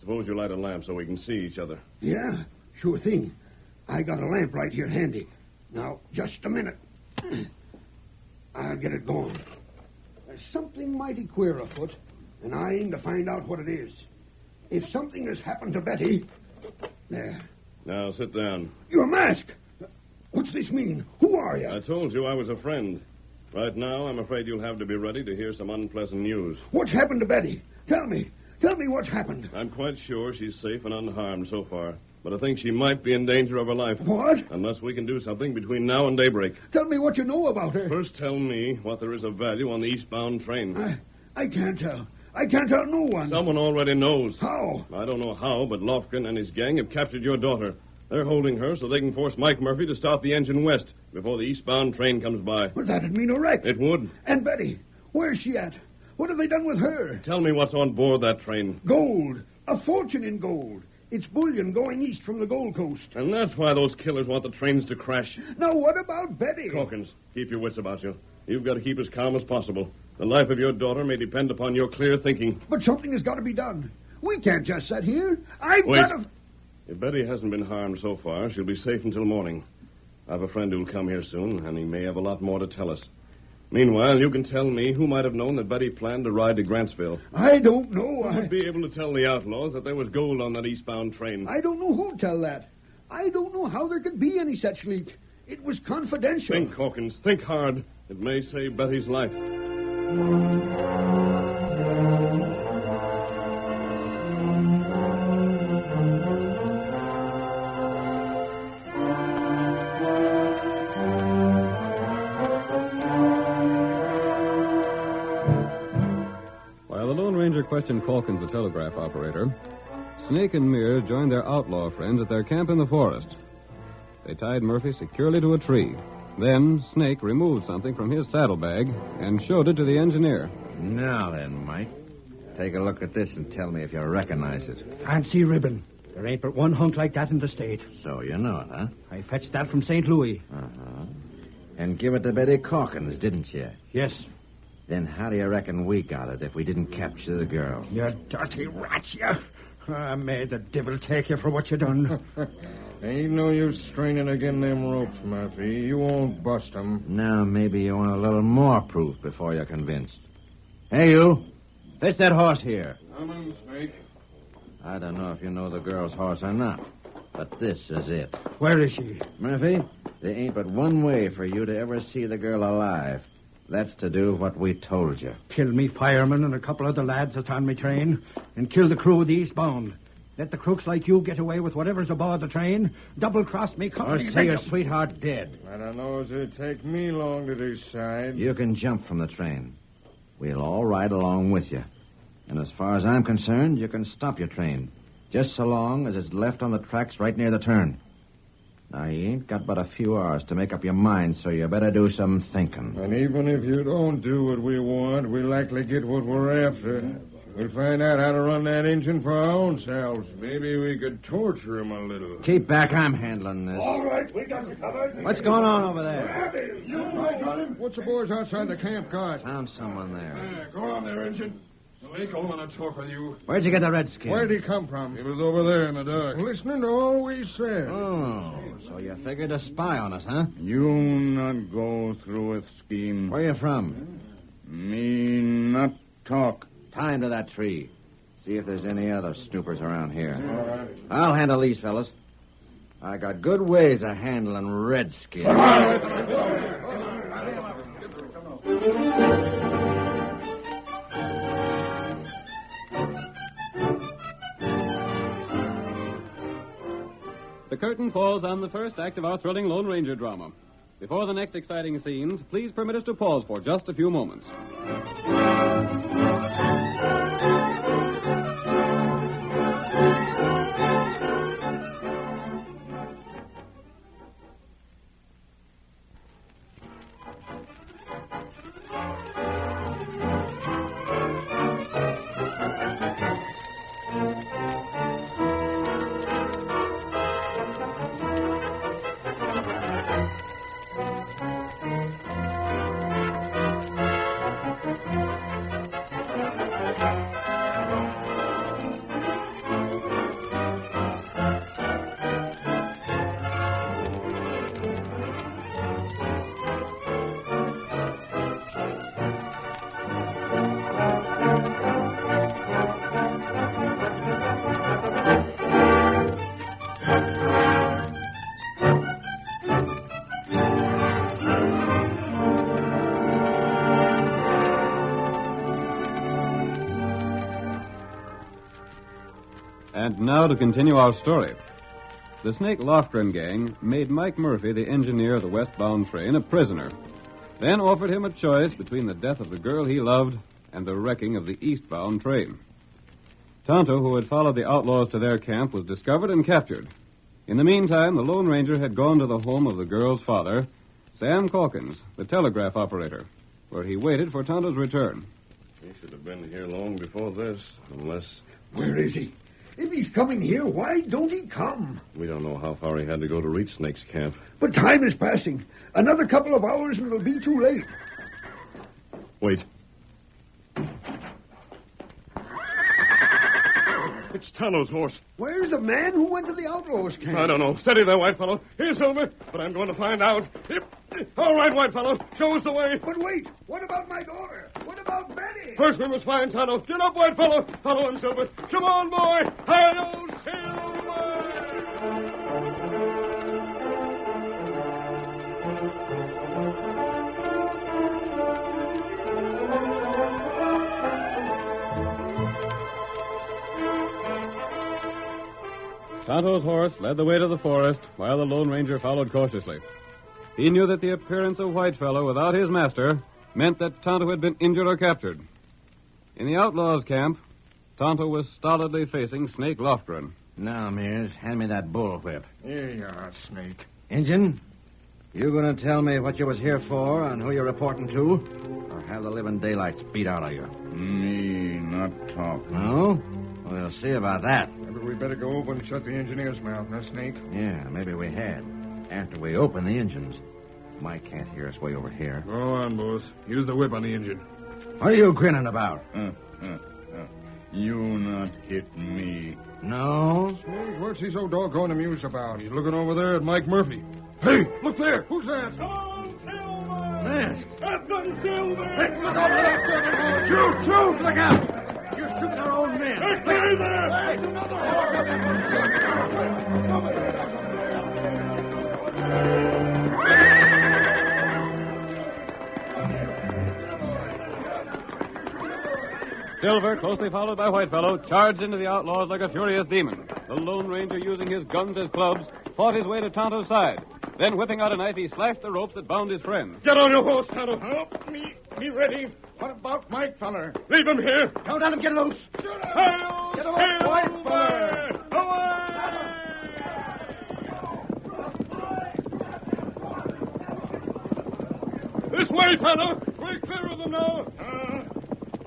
Suppose you light a lamp so we can see each other. Yeah, sure thing. I got a lamp right here handy. Now, just a minute. I'll get it going. Let's something mighty queer afoot, and I aim to find out what it is. If something has happened to Betty... There. Now, sit down. Your mask! What's this mean? Who are you? I told you I was a friend. Right now, I'm afraid you'll have to be ready to hear some unpleasant news. What's happened to Betty? Tell me. Tell me what's happened. I'm quite sure she's safe and unharmed so far. But I think she might be in danger of her life. What? Unless we can do something between now and daybreak. Tell me what you know about her. First, tell me what there is of value on the eastbound train. I can't tell. I can't tell no one. Someone already knows. How? I don't know how, but Lofgren and his gang have captured your daughter. They're holding her so they can force Mike Murphy to start the engine west before the eastbound train comes by. Well, that'd mean a wreck. It would. And Betty, where's she at? What have they done with her? Tell me what's on board that train. Gold. A fortune in gold. It's bullion going east from the Gold Coast. And that's why those killers want the trains to crash. Now, what about Betty? Calkins, keep your wits about you. You've got to keep as calm as possible. The life of your daughter may depend upon your clear thinking. But something has got to be done. We can't just sit here. I've Wait. got to... If Betty hasn't been harmed so far, she'll be safe until morning. I have a friend who'll come here soon, and he may have a lot more to tell us. Meanwhile, you can tell me who might have known that Betty planned to ride to Grantsville. I don't know. Who would be able to tell the outlaws that there was gold on that eastbound train? I don't know who'd tell that. I don't know how there could be any such leak. It was confidential. Think, Hawkins. Think hard. It may save Betty's life. Questioned Calkins, the telegraph operator. Snake and Mears joined their outlaw friends at their camp in the forest. They tied Murphy securely to a tree. Then Snake removed something from his saddlebag and showed it to the engineer. Now then, Mike, take a look at this and tell me if you recognize it. Fancy ribbon. There ain't but one hunk like that in the state. So you know it, huh? I fetched that from St. Louis. Uh-huh. And give it to Betty Calkins, didn't you? Yes. Then how do you reckon we got it if we didn't capture the girl? You dirty rats, you. May the devil take you for what you done. Ain't no use straining again them ropes, Murphy. You won't bust 'em. Now maybe you want a little more proof before you're convinced. Hey, you. Fetch that horse here. I'm in, Snake. I don't know if you know the girl's horse or not, but this is it. Where is she? Murphy, there ain't but one way for you to ever see the girl alive. That's to do what we told you. Kill me fireman and a couple of the lads that's on my train, and kill the crew of the eastbound. Let the crooks like you get away with whatever's aboard the train. Double-cross me company. Or say your sweetheart dead. I don't know if it'd take me long to decide. You can jump from the train. We'll all ride along with you. And as far as I'm concerned, you can stop your train. Just so long as it's left on the tracks right near the turn. Now, you ain't got but a few hours to make up your mind, so you better do some thinking. And even if you don't do what we want, we'll likely get what we're after. We'll find out how to run that engine for our own selves. Maybe we could torture him a little. Keep back, I'm handling this. All right, we got you covered. What's going on over there? What's the boys outside the camp cars? Found someone there. Go on there, engine. Snake, I want to talk with you. Where'd you get the redskin? Where'd he come from? He was over there in the dark. Listening to all we said. Oh, so you figured to spy on us, huh? You not go through with scheme. Where you from? Me not talk. Tie him to that tree. See if there's any other snoopers around here. All right. I'll handle these fellas. I got good ways of handling redskins. The curtain falls on the first act of our thrilling Lone Ranger drama. Before the next exciting scenes, please permit us to pause for just a few moments. And now to continue our story. The Snake Lofgren gang made Mike Murphy, the engineer of the westbound train, a prisoner. Then offered him a choice between the death of the girl he loved and the wrecking of the eastbound train. Tonto, who had followed the outlaws to their camp, was discovered and captured. In the meantime, the Lone Ranger had gone to the home of the girl's father, Sam Calkins, the telegraph operator, where he waited for Tonto's return. He should have been here long before this, unless... Where is he? If he's coming here, why don't he come? We don't know how far he had to go to reach Snake's camp. But time is passing. Another couple of hours and it'll be too late. Wait. It's Tonto's horse. Where's the man who went to the outlaws' camp? I don't know. Steady there, white fellow. Here's Silver, but I'm going to find out. All right, white fellow. Show us the way. But wait. What about my daughter? What about Betty? First we must find Tonto. Get up, white fellow. Follow him, Silver. Come on, boy. Hi-yo, Silver! Tonto's horse led the way to the forest, while the Lone Ranger followed cautiously. He knew that the appearance of Whitefellow without his master meant that Tonto had been injured or captured. In the outlaws' camp, Tonto was stolidly facing Snake Lofgren. Now, Mears, hand me that bullwhip. Here you are, Snake. Injun, you going to tell me what you was here for and who you're reporting to? Or have the living daylights beat out of you? Me not talk. No? We'll see about that. Maybe we better go over and shut the engineer's mouth, huh, Snake? Yeah, maybe we had. After we open the engines. Mike can't hear us way over here. Go on, boss. Use the whip on the engine. What are you grinning about? You not hit me. No? Snake, what's he so doggone amused about? He's looking over there at Mike Murphy. Hey, look there. Who's that? Come on, Silver! Mask. Captain Silver! Hey, look out for that gun! Shoot! Shoot! Look out! You're shooting our own men! Hey, stay there! There's another horse! Silver, closely followed by Whitefellow, charged into the outlaws like a furious demon. The Lone Ranger, using his guns as clubs, fought his way to Tonto's side. Then, whipping out a knife, he slashed the ropes that bound his friend. Get on your horse, Tonto. Help me. Me ready. What about Mike, feller? Leave him here. Don't let him get loose. Hi-yo, Get away, White feller. This way, Tonto. We're clear of them now.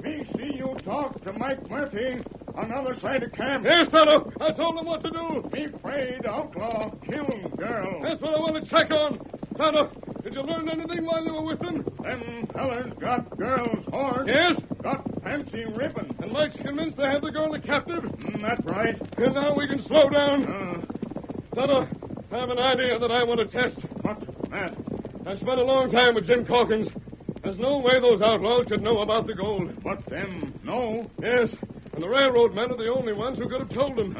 Me see you talk to Mike Murphy on the other side of camp. Yes, Tonto. I told him what to do. Me afraid outlaw kill girl. That's what I want to check on. Tonto, did you learn anything while you were with them? Them fellers got girl's horse. Yes? Got fancy ribbon. And Mike's convinced they have the girl a captive? That's right. And now we can slow down. Tonto, I have an idea that I want to test. What's that? I spent a long time with Jim Calkins. There's no way those outlaws could know about the gold. What them? No. Yes, and the railroad men are the only ones who could have told them.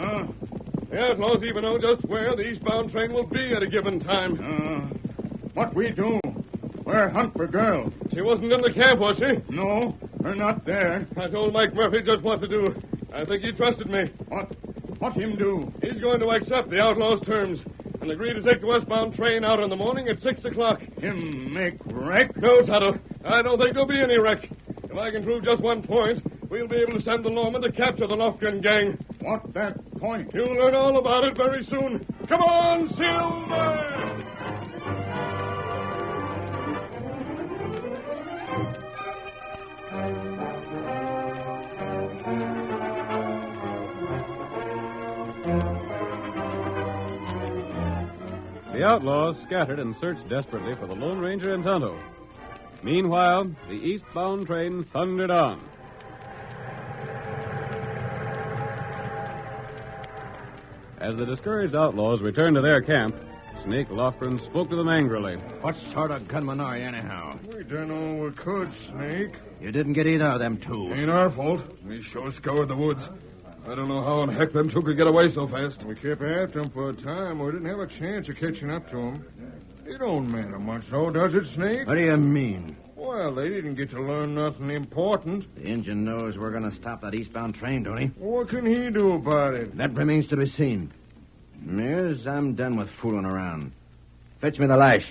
The outlaws even know just where the eastbound train will be at a given time. What we do? We're hunt for girl. She wasn't in the camp, was she? No, we're not there. I told Mike Murphy just what to do. I think he trusted me. What him do? He's going to accept the outlaws' terms and agree to take the westbound train out in the morning at 6 o'clock. Him make wreck? No, Tonto. I don't think there'll be any wreck. If I can prove just one point, we'll be able to send the lawmen to capture the Lofgren gang. What that point? You'll learn all about it very soon. Come on, Silver! The outlaws scattered and searched desperately for the Lone Ranger and Tonto. Meanwhile, the eastbound train thundered on. As the discouraged outlaws returned to their camp, Snake Lofgren spoke to them angrily. What sort of gunman are you, anyhow? We done all we could, Snake. You didn't get either of them two. Ain't our fault. We sure scoured the woods. I don't know how in heck them two could get away so fast. We kept after them for a time. We didn't have a chance of catching up to them. It don't matter much, though, does it, Snake? What do you mean? Well, Well, they didn't get to learn nothing important. The engine knows we're going to stop that eastbound train, don't he? What can he do about it? That remains to be seen. Mears, I'm done with fooling around. Fetch me the lash.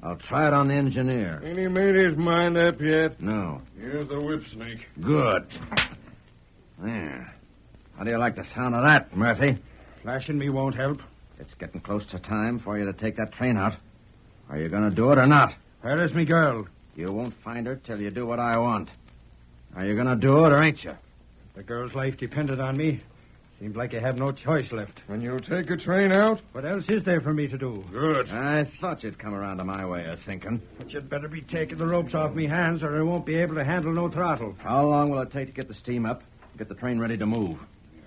I'll try it on the engineer. Ain't he made his mind up yet? No. Here's the whip snake. Good. There. How do you like the sound of that, Murphy? Flashing me won't help. It's getting close to time for you to take that train out. Are you going to do it or not? Where is me girl? You won't find her till you do what I want. Are you going to do it or ain't you? The girl's life depended on me. Seems like you have no choice left. And you'll take a train out? What else is there for me to do? Good. I thought you'd come around to my way of thinking. But you'd better be taking the ropes off me hands or I won't be able to handle no throttle. How long will it take to get the steam up, get the train ready to move?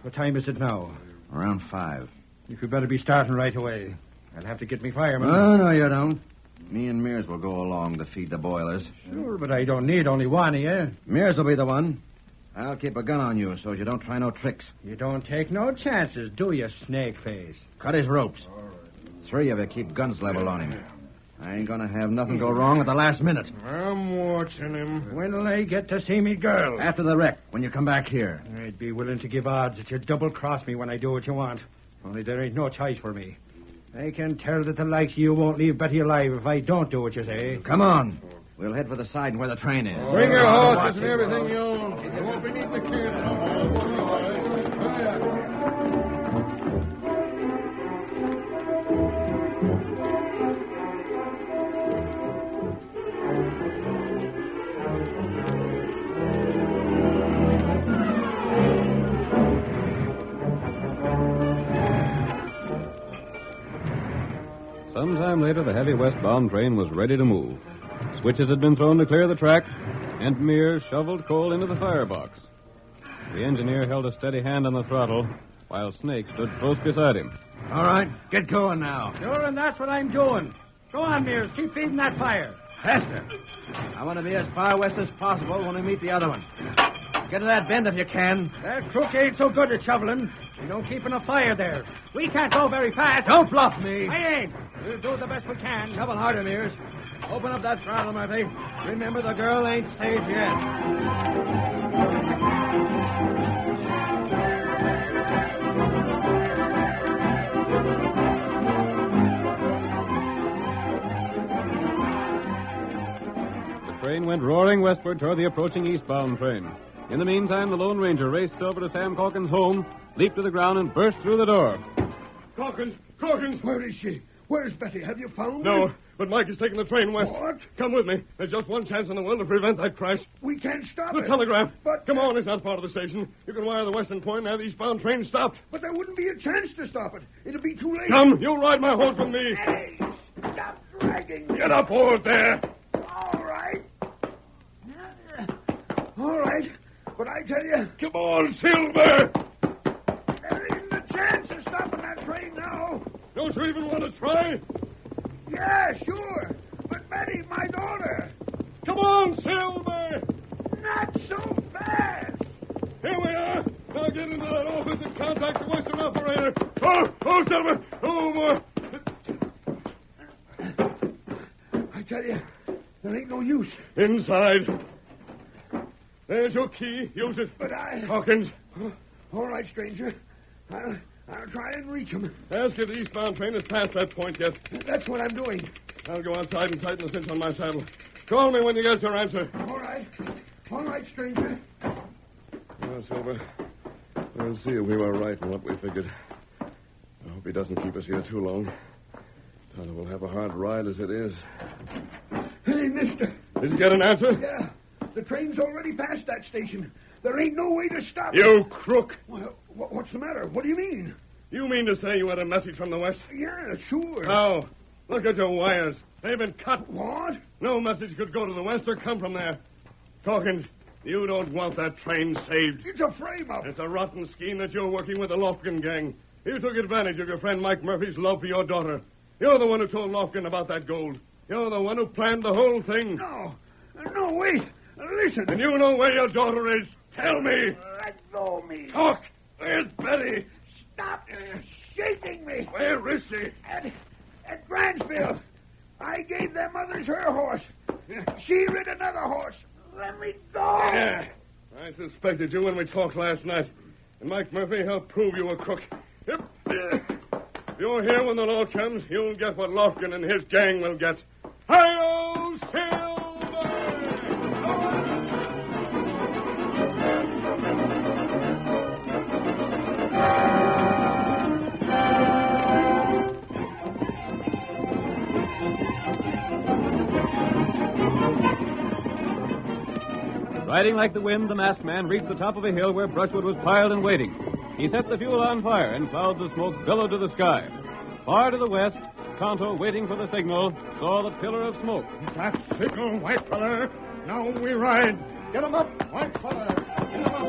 What time is it now? Around 5. You better be starting right away. I'll have to get me fireman. Oh, no, you don't. Me and Mears will go along to feed the boilers. Sure, but I don't need only one of you. Mears will be the one. I'll keep a gun on you so you don't try no tricks. You don't take no chances, do you, snake face? Cut his ropes. 3 of you keep guns leveled on him. I ain't gonna have nothing go wrong at the last minute. I'm watching him. When'll I get to see me girl? After the wreck, when you come back here. I'd be willing to give odds that you double-cross me when I do what you want. Only there ain't no choice for me. I can tell that the likes of you won't leave Betty alive if I don't do what you say. Come on. We'll head for the side where the train is. Bring your horses and everything you own. You won't be needing the camp no more. Sometime later, the heavy westbound train was ready to move. Switches had been thrown to clear the track, and Mears shoveled coal into the firebox. The engineer held a steady hand on the throttle, while Snake stood close beside him. All right, get going now. Sure, and that's what I'm doing. Go on, Mears. Keep feeding that fire. Faster. I want to be as far west as possible when we meet the other one. Get to that bend if you can. That crook ain't so good at shoveling. You know, keeping a fire there. We can't go very fast. Don't bluff me. I ain't. We'll do the best we can. Shovel harder, Mears. Open up that throttle, Murphy. Remember, the girl ain't safe yet. The train went roaring westward toward the approaching eastbound train. In the meantime, the Lone Ranger raced Silver to Sam Calkins' home, leaped to the ground, and burst through the door. Calkins! Where is she? Where's Betty? Have you found her? No, but Mike is taking the train west. What? Come with me. There's just one chance in the world to prevent that crash. We can't stop The it. telegraph. But... Come on, it's not far to the station. You can wire the western point and have the eastbound train stopped. But there wouldn't be a chance to stop it. It'll be too late. Come, you'll ride my horse with me. Hey, stop dragging me. Get up, hold there. All right. All right. But I tell you... Come on, Silver. There isn't a chance of stopping that train now. Don't you even want to try? Yeah, sure. But Betty, my daughter. Come on, Silver. Not so fast. Here we are. Now get into that office and contact the western operator. Oh, Silver. Oh, boy. I tell you, there ain't no use. Inside. There's your key. Use it. But I... Hawkins. All right, stranger. I'll try and reach him. Ask if the eastbound train has passed that point yet. That's what I'm doing. I'll go outside and tighten the cinch on my saddle. Call me when you get your answer. All right, stranger. Well, Silver, we'll see if we were right in what we figured. I hope he doesn't keep us here too long. Tonto will have a hard ride as it is. Hey, mister. Did you get an answer? Yeah. The train's already past that station. There ain't no way to stop You it. crook. Well, what's the matter? What do you mean? You mean to say you had a message from the west? Yeah, sure. How? Look at your wires. They've been cut. What? No message could go to the west or come from there. Calkins, you don't want that train saved. It's a frame-up. It's a rotten scheme that you're working with the Lofgren gang. You took advantage of your friend Mike Murphy's love for your daughter. You're the one who told Lofgren about that gold. You're the one who planned the whole thing. No, wait. Listen. And you know where your daughter is. Tell me. Let go of me. Talk. Where's Betty? Stop shaking me. Where is she? At Grantsville. I gave them others her horse. She rid another horse. Let me go. Yeah. I suspected you when we talked last night. And Mike Murphy, he'll prove you a crook. If you're here when the law comes, you'll get what Lofgren and his gang will get. Hi-yo, Riding like the wind, the masked man reached the top of a hill where brushwood was piled and waiting. He set the fuel on fire, and clouds of smoke billowed to the sky. Far to the west, Tonto, waiting for the signal, saw the pillar of smoke. That signal, white feller. Now we ride. Get 'em up, white feller. Get 'em up.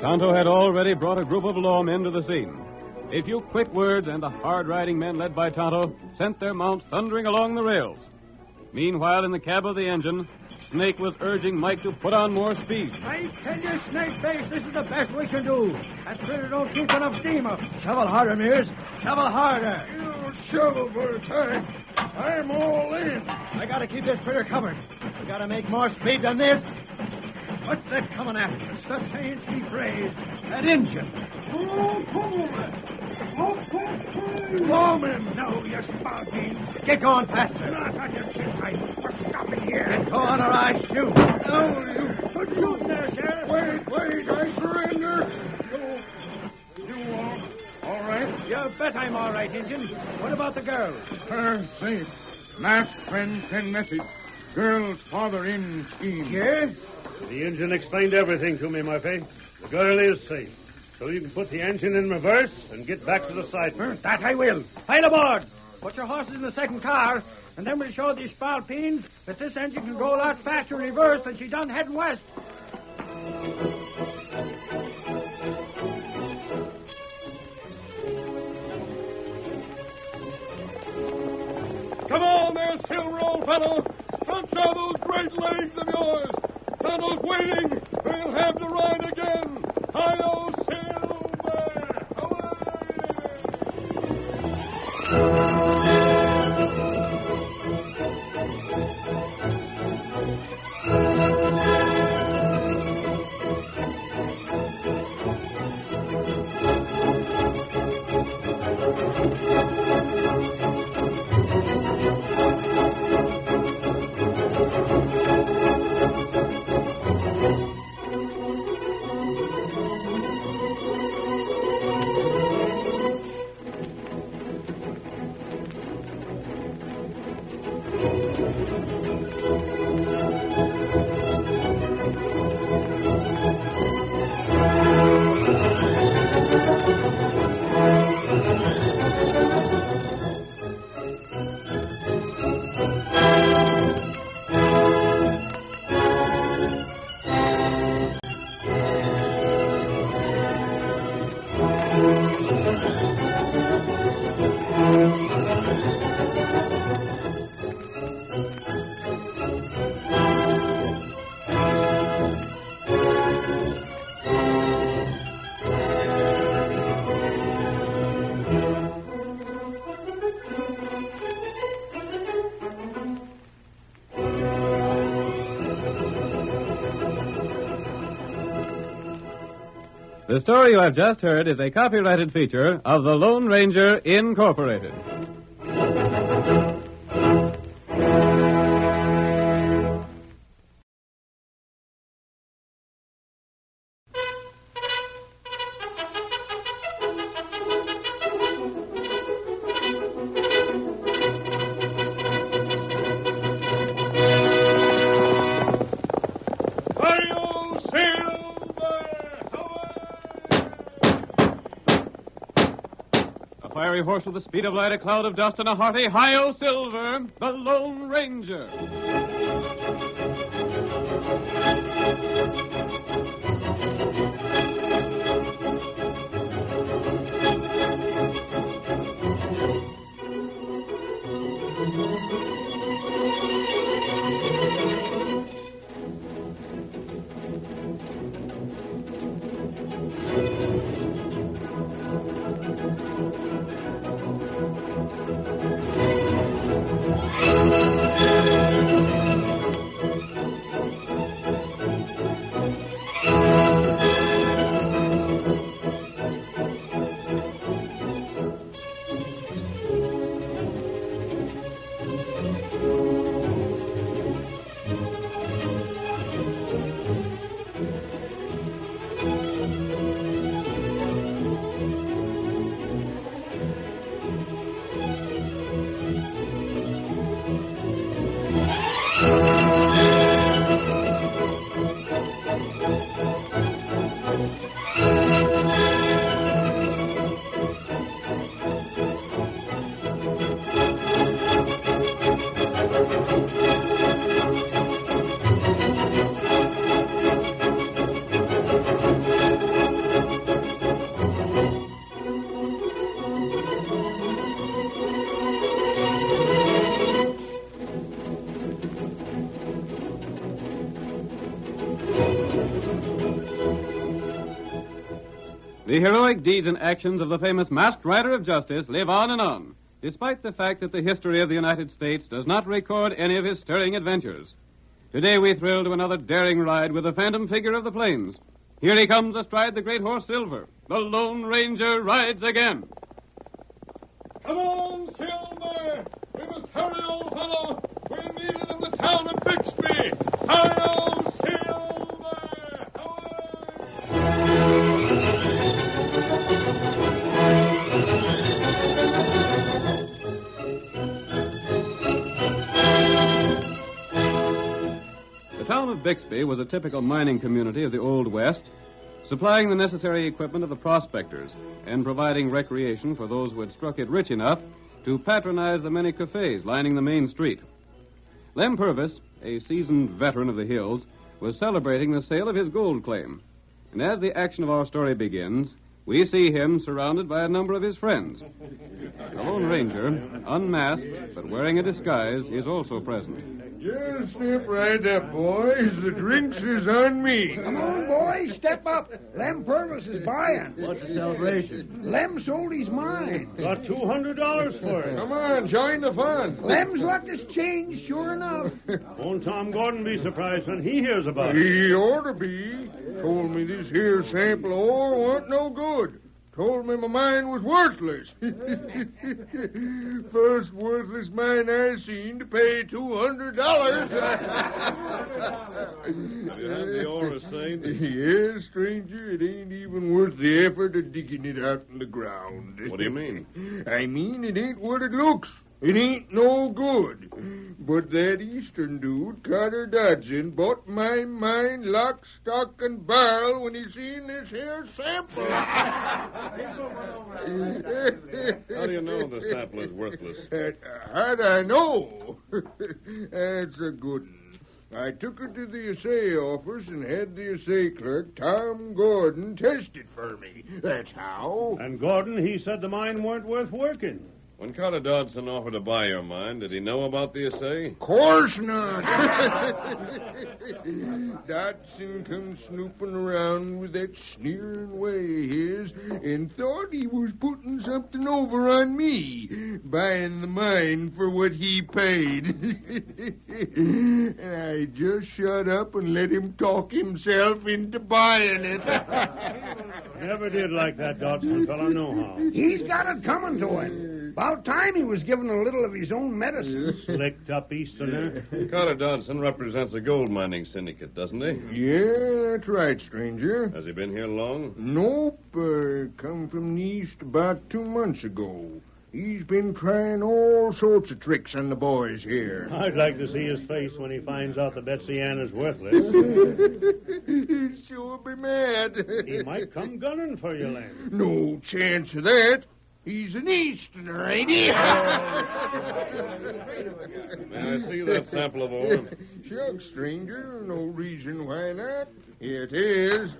Tonto had already brought a group of lawmen to the scene. A few quick words, and the hard-riding men led by Tonto sent their mounts thundering along the rails. Meanwhile, in the cab of the engine, Snake was urging Mike to put on more speed. I tell you, Snakeface, this is the best we can do. That critter don't keep enough steam up. Shovel harder, Mears. Shovel harder. You shovel for a time. I'm all in. I gotta keep this critter covered. We gotta make more speed than this. What's that coming at us? It's the Saints he praised. That engine. Lawman! No, you spalpeens. Get going faster. Not on your chin tight. We're stopping here. Get going or I shoot. No, you put shoot there, Sheriff. Wait, I surrender. You all right? You bet I'm all right, Injun. What about the girl? Her safe. Masked friend send message. Girl's father in scheme. Yes? The engine explained everything to me, Murphy. The girl is safe. So you can put the engine in reverse and get back to the side. That I will. Pile aboard. Put your horses in the second car, and then we'll show these spalpeens that this engine can go a lot faster in reverse than she done heading west. Come on there, Silver, old fellow. Don't show those great legs of yours. Tonto's waiting. We'll have to ride again. Hi-yo, Silver! The story you have just heard is a copyrighted feature of the Lone Ranger Incorporated. Fiery horse with the speed of light, a cloud of dust, and a hearty hi-yo Silver, the Lone Ranger. The heroic deeds and actions of the famous masked rider of justice live on and on, despite the fact that the history of the United States does not record any of his stirring adventures. Today we thrill to another daring ride with the phantom figure of the plains. Here he comes astride the great horse Silver. The Lone Ranger rides again. Come on, Silver! We must hurry, old fellow! We're needed in the town of Bixby! Hi-yo, Silver! The town of Bixby was a typical mining community of the Old West, supplying the necessary equipment of the prospectors and providing recreation for those who had struck it rich enough to patronize the many cafes lining the main street. Lem Purvis, a seasoned veteran of the hills, was celebrating the sale of his gold claim. And as the action of our story begins, we see him surrounded by a number of his friends. The Lone Ranger, unmasked but wearing a disguise, is also present. Just step right up, boys. The drinks is on me. Come on, boys, step up. Lem Purvis is buying. What's the celebration? Lem sold his mine. Got $200 for it. Come on, join the fun. Lem's luck has changed, sure enough. Won't Tom Gordon be surprised when he hears about it? He ought to be. Told me this here sample of ore wasn't no good. Told me my mine was worthless. First worthless mine I seen to pay $200. Did you have the ore assayed? Yes, stranger. It ain't even worth the effort of digging it out in the ground. What do you mean? I mean it ain't what it looks. It ain't no good. But that Eastern dude, Carter Dodson, bought my mine lock, stock, and barrel when he seen this here sample. How do you know the sample is worthless? How'd I know? That's a good one. I took it to the assay office and had the assay clerk, Tom Gordon, test it for me. That's how. And Gordon, he said the mine weren't worth working. When Carter Dodson offered to buy your mine, did he know about the assay? Of course not. Dodson come snooping around with that sneering way of his and thought he was putting something over on me, buying the mine for what he paid. And I just shut up and let him talk himself into buying it. Never did like that Dodson fellow, no how. He's got it coming to him. About time he was given a little of his own medicine. Slicked up Easterner. Carter Dodson represents a gold mining syndicate, doesn't he? Yeah, that's right, stranger. Has he been here long? Nope. Come from the east about 2 months ago. He's been trying all sorts of tricks on the boys here. I'd like to see his face when he finds out that Betsy Ann is worthless. He'd sure be mad. He might come gunning for you, Lem. No chance of that. He's an Easterner, ain't he? May I see that sample of ore? Shucks, stranger. No reason why not. Here it is.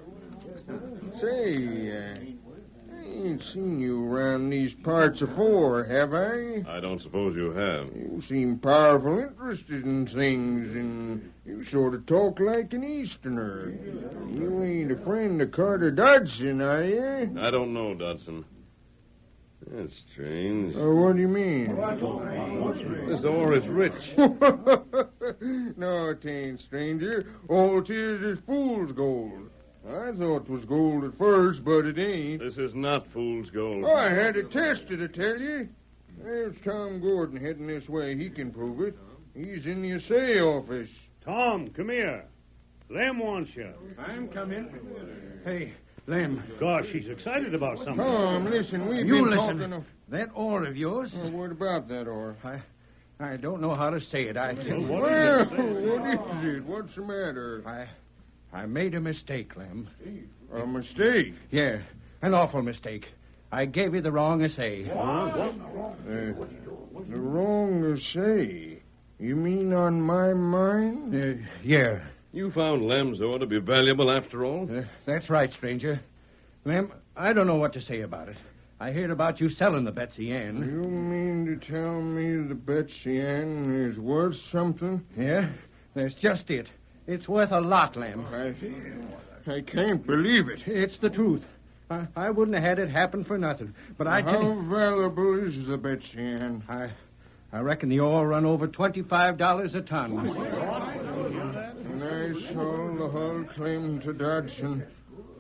Say, I ain't seen you around these parts afore, have I? I don't suppose you have. You seem powerful interested in things, and you sort of talk like an Easterner. You ain't a friend of Carter Dodson, are you? I don't know, Dodson. That's strange. What do you mean? This ore is rich. No, it ain't, stranger. All 'tis is fool's gold. I thought it was gold at first, but it ain't. This is not fool's gold. Oh, I had it tested, I tell you. There's Tom Gordon heading this way. He can prove it. He's in the assay office. Tom, come here. Lem wants you. I'm coming. Hey, Lem. Gosh, he's excited about something. Tom, listen, we've You been listen. talking of... That ore of yours? what about that ore? I don't know how to say it. What is it? What's the matter? I made a mistake, Lem. A mistake? Yeah, an awful mistake. I gave you the wrong assay. The wrong assay? You mean on my mine? Yeah. You found Lem's ore to be valuable after all? That's right, stranger. Lem, I don't know what to say about it. I heard about you selling the Betsy Ann. You mean to tell me the Betsy Ann is worth something? Yeah, that's just it. It's worth a lot, Lem. I can't believe it. It's the truth. I wouldn't have had it happen for nothing. But I tell How you, valuable is the Betsy Ann? I reckon the ore run over $25 a ton. And I sold the whole claim to Dodson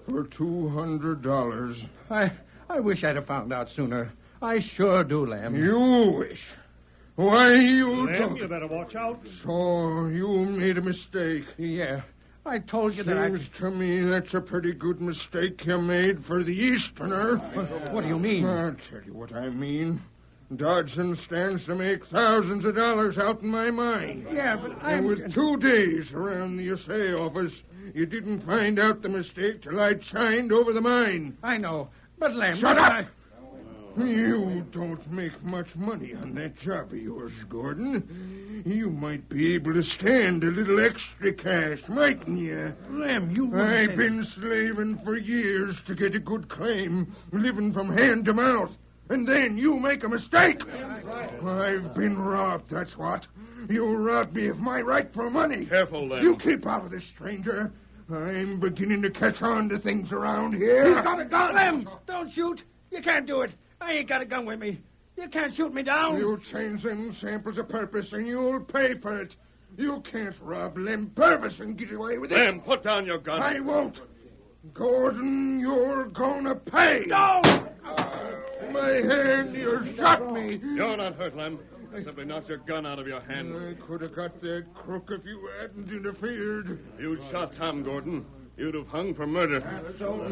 for $200. I wish I'd have found out sooner. I sure do, Lem. You wish? Why, you Lem, don't... you better watch out. So, you made a mistake. Yeah, I told you that Seems to me that's a pretty good mistake you made for the Easterner. What do you mean? I'll tell you what I mean. Dodson stands to make thousands of dollars out in my mine. Yeah, but And with 2 days around the assay office, you didn't find out the mistake till I'd shined over the mine. I know, but Lem... Shut up! You don't make much money on that job of yours, Gordon. You might be able to stand a little extra cash, mightn't you? Lem, you... I've been slaving for years to get a good claim, living from hand to mouth. And then you make a mistake. I've been robbed, that's what. You robbed me of my rightful money. Careful, Lem. You keep out of this, stranger. I'm beginning to catch on to things around here. He's got a gun! Lem, don't shoot. You can't do it. I ain't got a gun with me. You can't shoot me down. You change them samples of purpose, and you'll pay for it. You can't rob Lem Purvis and get away with it. Lem, put down your gun. I won't. Gordon, you're gonna pay. No! My hand, you shot me. You're not hurt, Lem. I simply knocked your gun out of your hand. I could have got that crook if you hadn't interfered. If you'd shot Tom Gordon, you'd have hung for murder.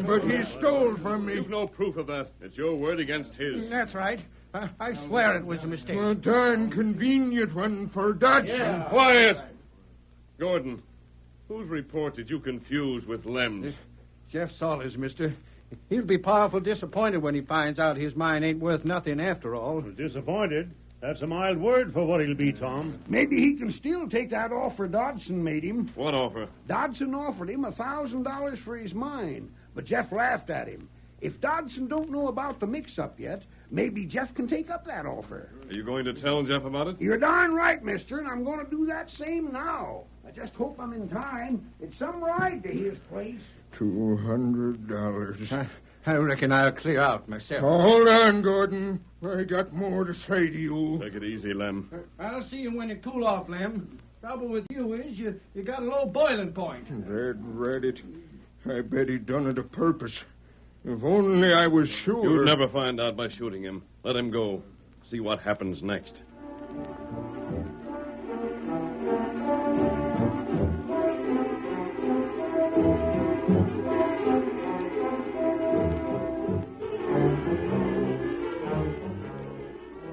But he stole from me. You've no proof of that. It's your word against his. That's right. I swear it was a mistake. A darn convenient one for Dodson. Yeah. Quiet! Gordon, whose report did you confuse with Lem's? Jeff Sawyer's, mister. He'll be powerful disappointed when he finds out his mine ain't worth nothing after all. Disappointed? That's a mild word for what he'll be, Tom. Maybe he can still take that offer Dodson made him. What offer? Dodson offered him $1,000 for his mine, but Jeff laughed at him. If Dodson don't know about the mix-up yet, maybe Jeff can take up that offer. Are you going to tell Jeff about it? You're darn right, mister, and I'm going to do that same now. I just hope I'm in time. It's some ride to his place. $200. I reckon I'll clear out myself. Hold on, Gordon. I got more to say to you. Take it easy, Lem. I'll see you when you cool off, Lem. Trouble with you is you got a low boiling point. Red Reddit. I bet he done it a purpose. If only I was sure. You'd never find out by shooting him. Let him go. See what happens next.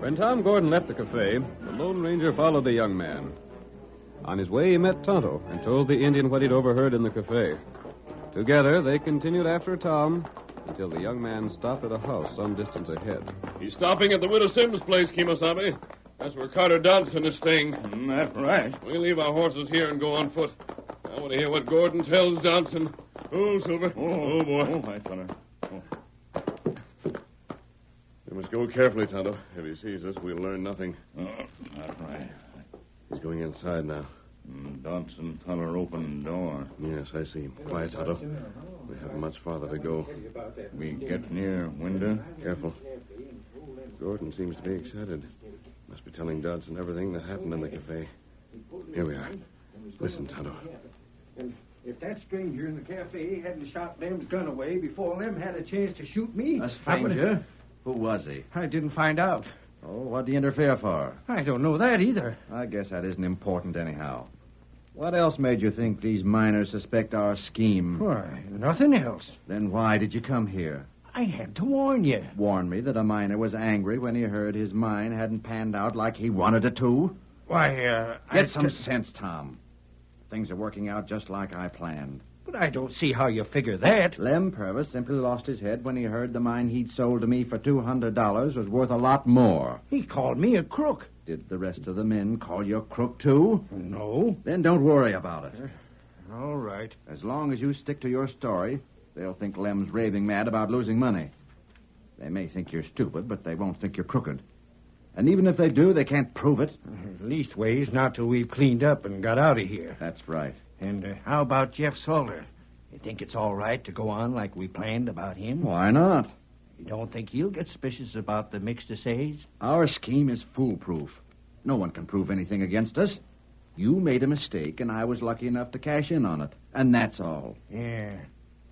When Tom Gordon left the cafe, the Lone Ranger followed the young man. On his way, he met Tonto and told the Indian what he'd overheard in the cafe. Together, they continued after Tom until the young man stopped at a house some distance ahead. He's stopping at the Widow Sims' place, Kemosabe. That's where Carter Dodson is staying. That's right. We'll leave our horses here and go on foot. I want to hear what Gordon tells Dodson. Oh, Silver. Oh, boy. Oh, my fella. We must go carefully, Tonto. If he sees us, we'll learn nothing. Oh, that's right. He's going inside now. Dodson feller open door. Yes, I see him. Quiet, Tonto. We haven't much farther to go. We get near window. Careful. Gordon seems to be excited. Must be telling Dodson everything that happened in the cafe. Here we are. Listen, Tonto. If that stranger in the cafe hadn't shot Lem's gun away before Lem had a chance to shoot me... A stranger? Who was he? I didn't find out. Oh, what'd he interfere for? I don't know that either. I guess that isn't important anyhow. What else made you think these miners suspect our scheme? Why, nothing else. Then why did you come here? I had to warn you. Warn me that a miner was angry when he heard his mine hadn't panned out like he wanted it to? Why, Get some sense, Tom. Things are working out just like I planned. But I don't see how you figure that. Lem Purvis simply lost his head when he heard the mine he'd sold to me for $200 was worth a lot more. He called me a crook. Did the rest of the men call you a crook, too? No. Then don't worry about it. All right. As long as you stick to your story, they'll think Lem's raving mad about losing money. They may think you're stupid, but they won't think you're crooked. And even if they do, they can't prove it. Leastways, not till we've cleaned up and got out of here. That's right. And how about Jeff Sawyer? You think it's all right to go on like we planned about him? Why not? You don't think he'll get suspicious about the mixed essays? Our scheme is foolproof. No one can prove anything against us. You made a mistake, and I was lucky enough to cash in on it. And that's all. Yeah.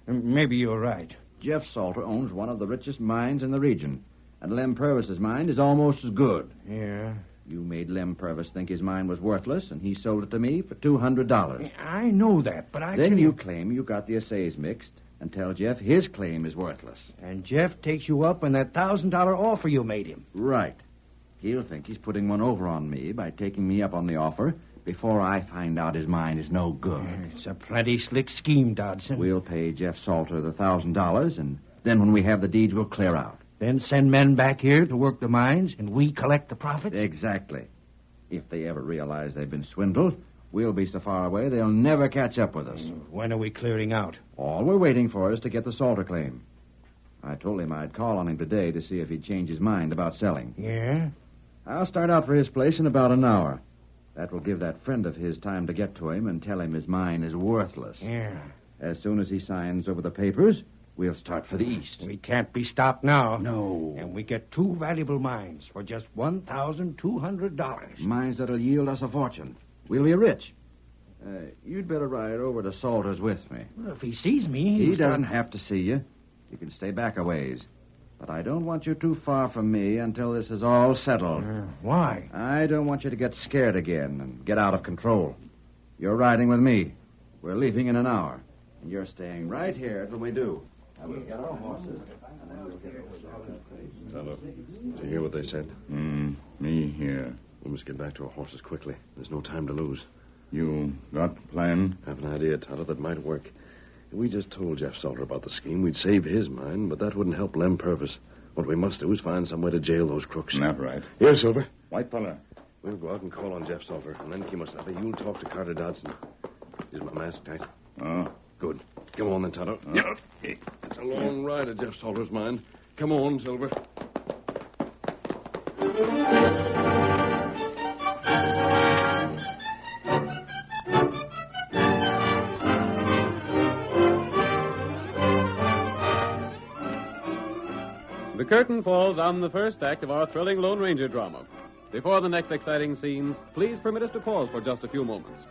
Maybe you're right. Jeff Salter owns one of the richest mines in the region. And Lem Purvis's mine is almost as good. Yeah. You made Lem Purvis think his mine was worthless, and he sold it to me for $200. I know that, but I Then you claim you got the essays mixed and tell Jeff his claim is worthless. And Jeff takes you up on that $1,000 offer you made him. Right. He'll think he's putting one over on me by taking me up on the offer before I find out his mine is no good. It's a plenty slick scheme, Dodson. We'll pay Jeff Salter the $1,000, and then when we have the deeds, we'll clear out. Then send men back here to work the mines, and we collect the profit? Exactly. If they ever realize they've been swindled, we'll be so far away they'll never catch up with us. When are we clearing out? All we're waiting for is to get the Salter claim. I told him I'd call on him today to see if he'd change his mind about selling. Yeah? I'll start out for his place in about an hour. That will give that friend of his time to get to him and tell him his mine is worthless. Yeah. As soon as he signs over the papers, we'll start for the east. We can't be stopped now. No. And we get 2 valuable mines for just $1,200. Mines that'll yield us a fortune. We'll be rich. You'd better ride over to Salter's with me. Well, if he sees me... He doesn't have to see you. You can stay back a ways. But I don't want you too far from me until this is all settled. Why? I don't want you to get scared again and get out of control. You're riding with me. We're leaving in an hour. And you're staying right here till we do. Now we'll get our horses, and then we'll get Tonto, did you hear what they said? Me here. We must get back to our horses quickly. There's no time to lose. You got plan? I have an idea, Tonto, that might work. If we just told Jeff Salter about the scheme, we'd save his mine, but that wouldn't help Lem Purvis. What we must do is find some way to jail those crooks. Not right. Here, Silver. White fella. We'll go out and call on Jeff Salter, and then, Kimosabe, you'll talk to Carter Dodson. Is my mask tight? Oh. Good. Come on, then, Tonto. Yep. It's a long ride to Jeff Salter's mine. Come on, Silver. The curtain falls on the first act of our thrilling Lone Ranger drama. Before the next exciting scenes, please permit us to pause for just a few moments.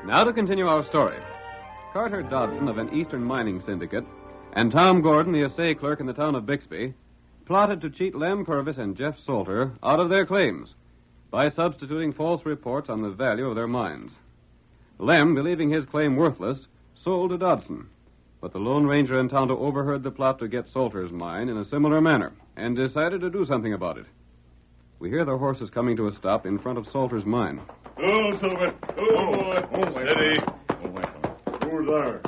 Now to continue our story. Carter Dodson of an Eastern mining syndicate and Tom Gordon, the assay clerk in the town of Bixby, plotted to cheat Lem Purvis and Jeff Salter out of their claims by substituting false reports on the value of their mines. Lem, believing his claim worthless, sold to Dodson. But the Lone Ranger and Tonto overheard the plot to get Salter's mine in a similar manner and decided to do something about it. We hear their horses coming to a stop in front of Salter's mine. Oh, Silver. Oh, boy. Steady. Who's there?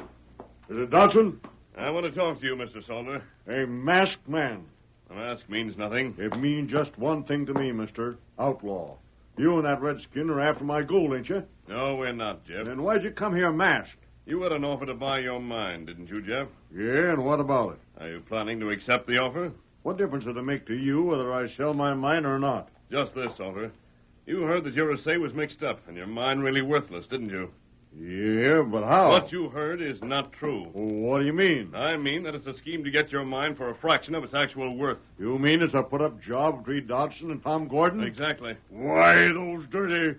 Is it Dodson? I want to talk to you, Mr. Salter. A masked man. A mask means nothing. It means just one thing to me, mister. Outlaw. You and that redskin are after my gold, ain't you? No, we're not, Jeff. Then why'd you come here masked? You had an offer to buy your mine, didn't you, Jeff? Yeah, and what about it? Are you planning to accept the offer? What difference does it make to you whether I sell my mine or not? Just this, Salter. You heard that your assay was mixed up, and your mine really worthless, didn't you? Yeah, but how? What you heard is not true. What do you mean? I mean that it's a scheme to get your mine for a fraction of its actual worth. You mean it's a put-up job between Dodson and Tom Gordon? Exactly. Why, those dirty...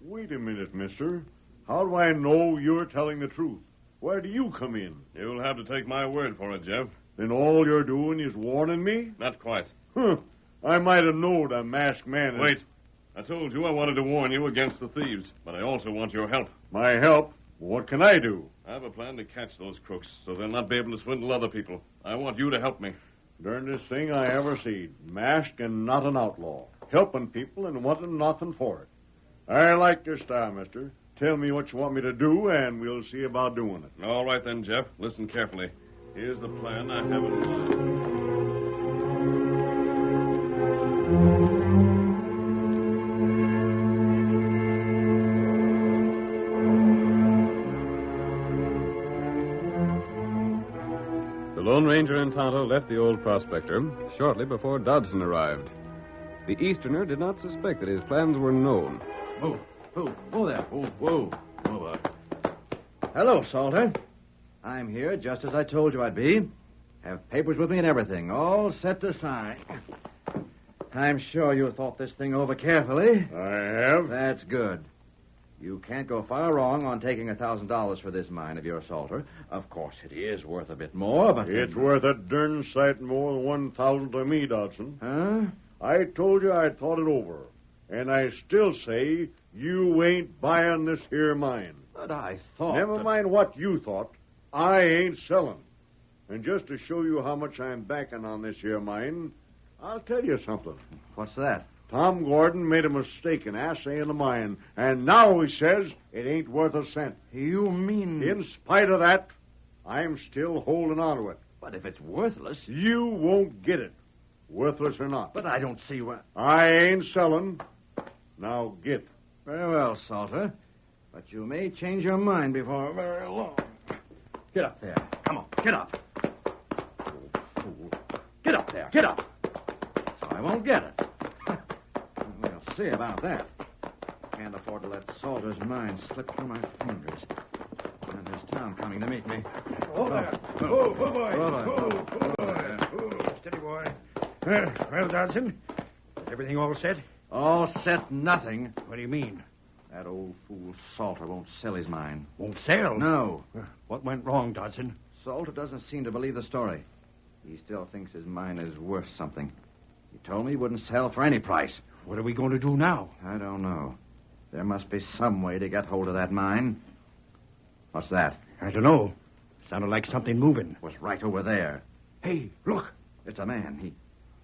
Wait a minute, mister. How do I know you're telling the truth? Where do you come in? You'll have to take my word for it, Jeff. Then all you're doing is warning me? Not quite. Huh. I might have known a masked man... Wait. I told you I wanted to warn you against the thieves, but I also want your help. My help? What can I do? I have a plan to catch those crooks, so they'll not be able to swindle other people. I want you to help me. Darndest thing I ever seen. Masked and not an outlaw. Helping people and wanting nothing for it. I like your style, mister. Tell me what you want me to do, and we'll see about doing it. All right then, Jeff. Listen carefully. Here's the plan I have in mind. The Lone Ranger and Tonto left the old prospector shortly before Dodson arrived. The Easterner did not suspect that his plans were known. Whoa there. Whoa. Hello, Salter. I'm here just as I told you I'd be. Have papers with me and everything, all set to sign. I'm sure you thought this thing over carefully. I have. That's good. You can't go far wrong on taking $1,000 for this mine of yours, Salter. Of course, it is worth a bit more, but... It's worth a darn sight more than 1,000 to me, Dodson. Huh? I told you I'd thought it over. And I still say you ain't buying this here mine. But I thought... Never mind what you thought. I ain't selling. And just to show you how much I'm backing on this here mine, I'll tell you something. What's that? Tom Gordon made a mistake in assaying the mine, and now he says it ain't worth a cent. You mean... In spite of that, I'm still holding on to it. But if it's worthless... You won't get it, worthless or not. But I don't see what... I ain't selling. Now get. Very well, Salter. But you may change your mind before very long. Get up there. Come on, get up. Oh, fool. Get up there, get up. So I won't get it. We'll see about that. Can't afford to let Salter's mine slip through my fingers. And there's Tom coming to meet me. Oh, there. Oh, boy. Steady, boy. Well, Dodson, is everything all set? All set nothing. What do you mean? That old fool Salter won't sell his mine. Won't sell? No. What went wrong, Dodson? Salter doesn't seem to believe the story. He still thinks his mine is worth something. He told me he wouldn't sell for any price. What are we going to do now? I don't know. There must be some way to get hold of that mine. What's that? I don't know. Sounded like something moving. Was right over there. Hey, look. It's a man.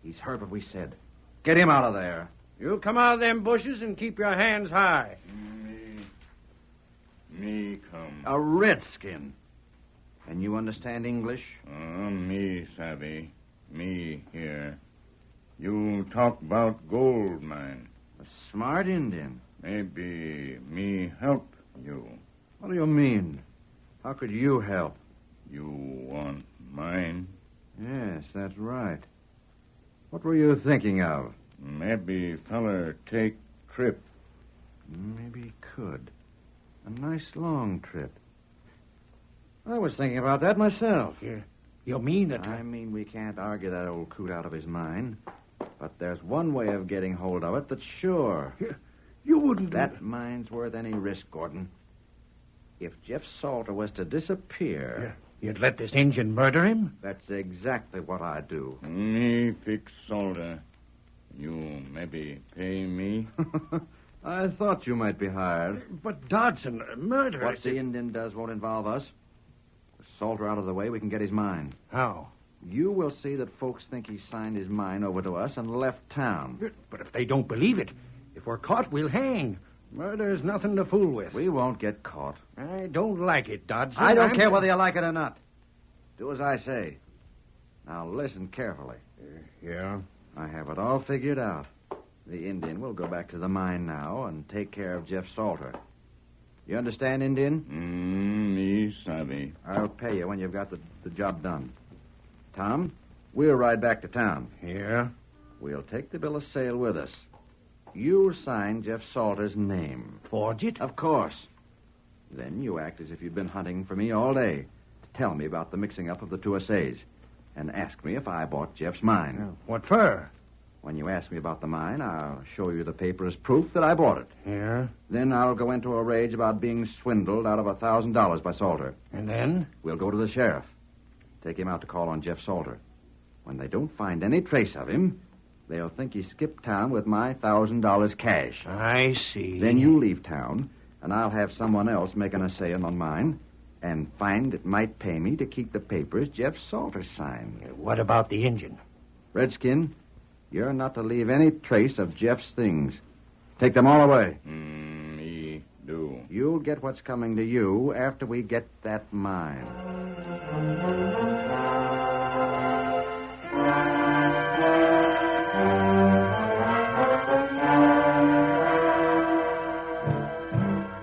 He's heard what we said. Get him out of there. You come out of them bushes and keep your hands high. Me come. A redskin. Can you understand English? Me savvy. Me here. You talk about gold mine. A smart Indian. Maybe me help you. What do you mean? How could you help? You want mine? Yes, that's right. What were you thinking of? Maybe feller take trip. Maybe he could. A nice long trip. I was thinking about that myself. You mean that... I mean we can't argue that old coot out of his mind. But there's one way of getting hold of it that's sure. You wouldn't... That mine's worth any risk, Gordon. If Jeff Salter was to disappear... You'd let this Injun murder him? That's exactly what I'd do. Me fix Salter. You maybe pay me? I thought you might be hired. But Dodson, murder... What the Indian does won't involve us. With Salter out of the way, we can get his mine. How? You will see that folks think he signed his mine over to us and left town. But if they don't believe it, if we're caught, we'll hang. Murder's nothing to fool with. We won't get caught. I don't like it, Dodson. I don't care whether you like it or not. Do as I say. Now listen carefully. Yeah? I have it all figured out. The Indian will go back to the mine now and take care of Jeff Salter. You understand, Indian? Me savvy. I'll pay you when you've got the job done. Tom, we'll ride back to town. Yeah? We'll take the bill of sale with us. You'll sign Jeff Salter's name. Forge it? Of course. Then you act as if you'd been hunting for me all day. Tell me about the mixing up of the two essays. And ask me if I bought Jeff's mine. What for? When you ask me about the mine, I'll show you the paper as proof that I bought it. Yeah? Then I'll go into a rage about being swindled out of $1,000 by Salter. And then? We'll go to the sheriff. Take him out to call on Jeff Salter. When they don't find any trace of him, they'll think he skipped town with my $1,000 cash. I see. Then you leave town, and I'll have someone else make an essay on mine and find it might pay me to keep the papers Jeff Salter signed. What about the engine? Redskin, you're not to leave any trace of Jeff's things. Take them all away. Me do. You'll get what's coming to you after we get that mine.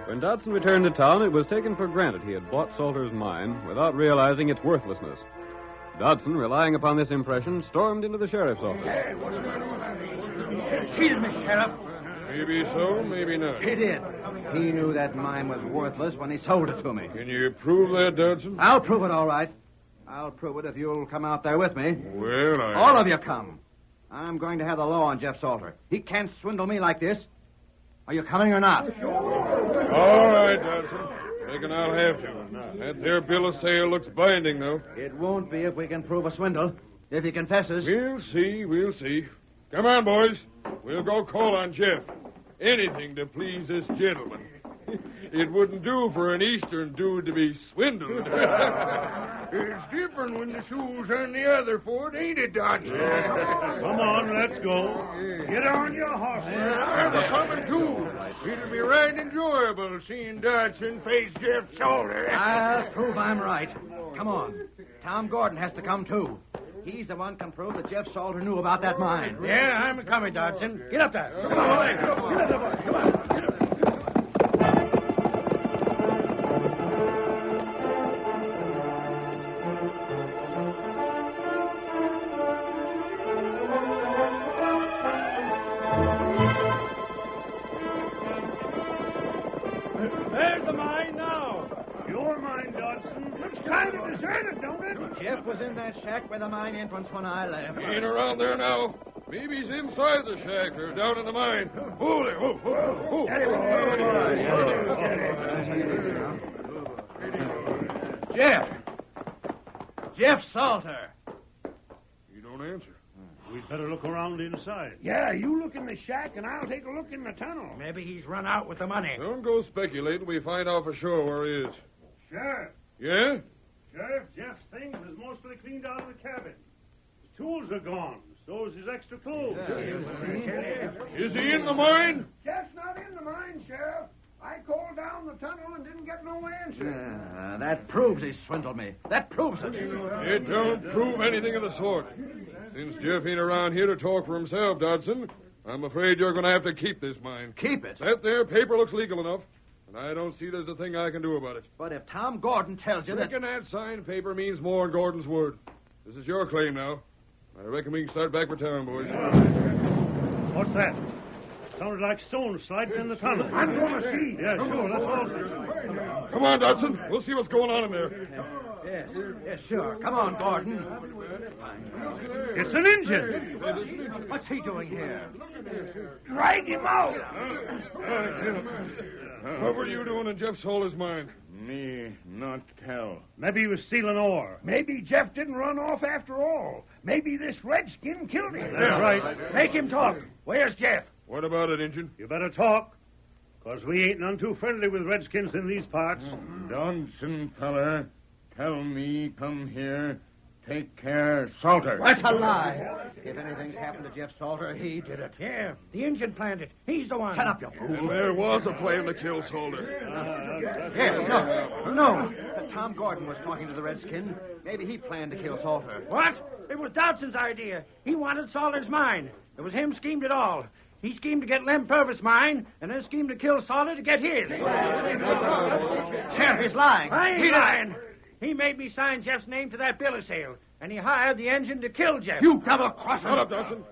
When Dodson returned to town, it was taken for granted he had bought Salter's mine without realizing its worthlessness. Dodson, relying upon this impression, stormed into the sheriff's office. Cheated me, Sheriff. Maybe so, maybe not. He did. He knew that mine was worthless when he sold it to me. Can you prove that, Dodson? I'll prove it, all right. I'll prove it if you'll come out there with me. Well, All of you come. I'm going to have the law on Jeff Salter. He can't swindle me like this. Are you coming or not? All right, Dodson. Reckon I'll have to. That there bill of sale looks binding, though. It won't be if we can prove a swindle. If he confesses. We'll see. Come on, boys. We'll go call on Jeff. Anything to please this gentleman. It wouldn't do for an Eastern dude to be swindled. It's different when the shoe's on the other foot, ain't it, Dodson? Come on, let's go. Get on your horse. I'm coming, too. It'll be right enjoyable seeing Dodson face Jeff Salter. I'll prove I'm right. Come on. Tom Gordon has to come, too. He's the one can prove that Jeff Salter knew about that mine. Yeah, I'm coming, Dodson. Get up there. Come on, get up there, boy. Come on. There's the mine now. Your mine, Dodson. Looks kind of deserted, don't it? Jeff was in that shack by the mine entrance when I left. He ain't around there now. Maybe he's inside the shack or down in the mine. Hold it. Whoa. Jeff Salter. You don't answer. We'd better look around inside. Yeah, you look in the shack, and I'll take a look in the tunnel. Maybe he's run out with the money. Don't go speculating. We find out for sure where he is. Sheriff. Yeah? Sheriff, Jeff's things is mostly cleaned out of the cabin. His tools are gone. So is his extra clothes. Is he in the mine? Jeff's not in the mine, Sheriff. I called down the tunnel and didn't get no answer. That proves he swindled me. That proves it. It don't prove anything of the sort. Since Jeff ain't around here to talk for himself, Dodson, I'm afraid you're going to have to keep this mine. Keep it? That there paper looks legal enough, and I don't see there's a thing I can do about it. But if Tom Gordon tells you that... Reckon that signed paper means more than Gordon's word. This is your claim now. I reckon we can start back for town, boys. What's that? Sounded like stones sliding in the tunnel. I'm going to see. Yeah, sure. Let's all... Come on, Dodson. We'll see what's going on in there. Yes, sure. Come on, Gordon. It's an engine. What's he doing here? Drag him out. What were you doing in Jeff Salter's mine? Me not tell. Maybe he was stealing ore. Maybe Jeff didn't run off after all. Maybe this redskin killed him. That's right. Make him talk. Where's Jeff? What about it, Injun? You better talk, because we ain't none too friendly with redskins in these parts. Dodson, feller, tell me, come here, take care, Salter. That's a lie. If anything's happened to Jeff Salter, he did it. Yeah, the engine planned it. He's the one. Shut up, you fool. And there was a plan to kill Salter. Yes, no. Tom Gordon was talking to the redskin. Maybe he planned to kill Salter. What? It was Dodson's idea. He wanted Salter's mine. It was him schemed it all. He schemed to get Lem Purvis' mine, and then schemed to kill Salter to get his. Sheriff, he's lying. I ain't lying. He made me sign Jeff's name to that bill of sale, and he hired the engine to kill Jeff. You double-crosser. Shut up, Dodson.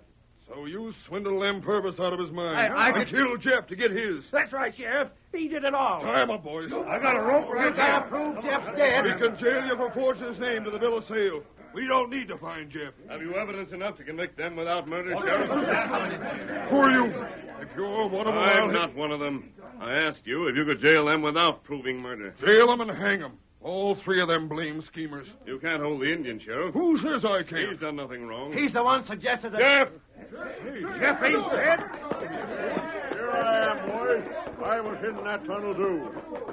So you swindled Lem Purvis out of his mind. I killed Jeff to get his. That's right, Sheriff. He did it all. Tie him up, boys. I got a rope right there. Prove Jeff's dead. We can jail you for forging his name to the bill of sale. We don't need to find Jeff. Have you evidence enough to convict them without murder, Sheriff? Who are you? If you're one of them, I'm not one of them. I asked you if you could jail them without proving murder. Jail them and hang them. All three of them blame schemers. You can't hold the Indian, Sheriff. Who says I can't? He's done nothing wrong. He's the one suggested that... Jeff! Jeff ain't dead. Here I am, boys. I was in that tunnel, too.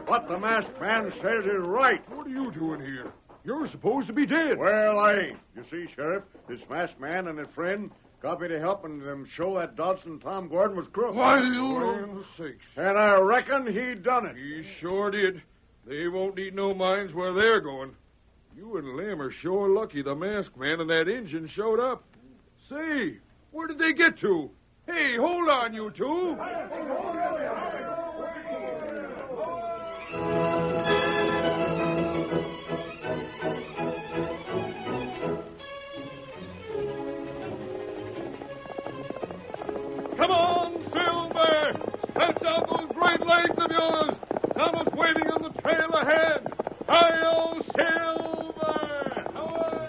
What the masked man says is right. What are you doing here? You're supposed to be dead. Well, I ain't. You see, Sheriff, this masked man and his friend got me to helping them show that Dodson Tom Gordon was crook. Why, you sakes. And I reckon he done it. He sure did. They won't need no minds where they're going. You and Lem are sure lucky the masked man and that Injun showed up. Say, where did they get to? Hey, hold on, you two. Come on, Silver! Stretch out those great legs of yours! Thomas waiting on the trail ahead! Hi-yo, Silver! Away!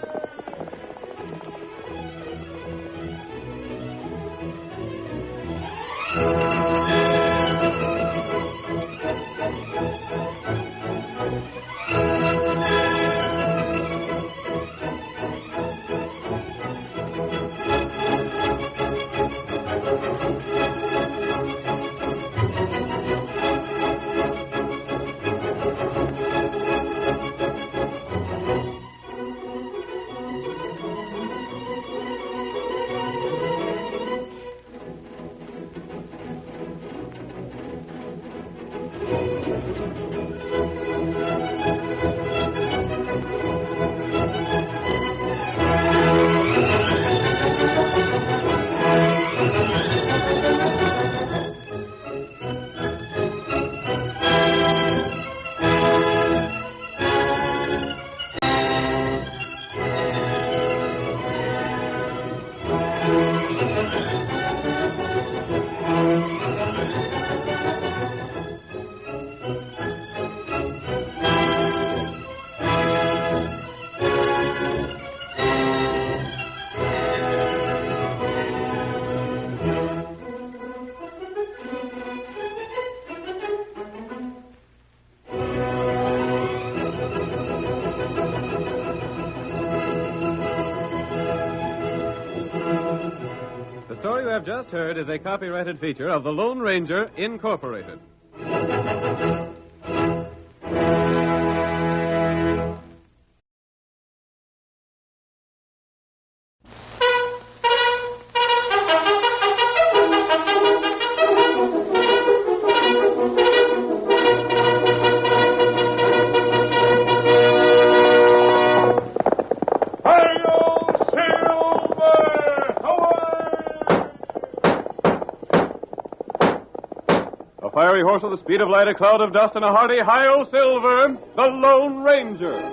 The story you have just heard is a copyrighted feature of the Lone Ranger, Incorporated. Fiery horse with the speed of light, a cloud of dust, and a hearty hi-yo Silver, the Lone Ranger.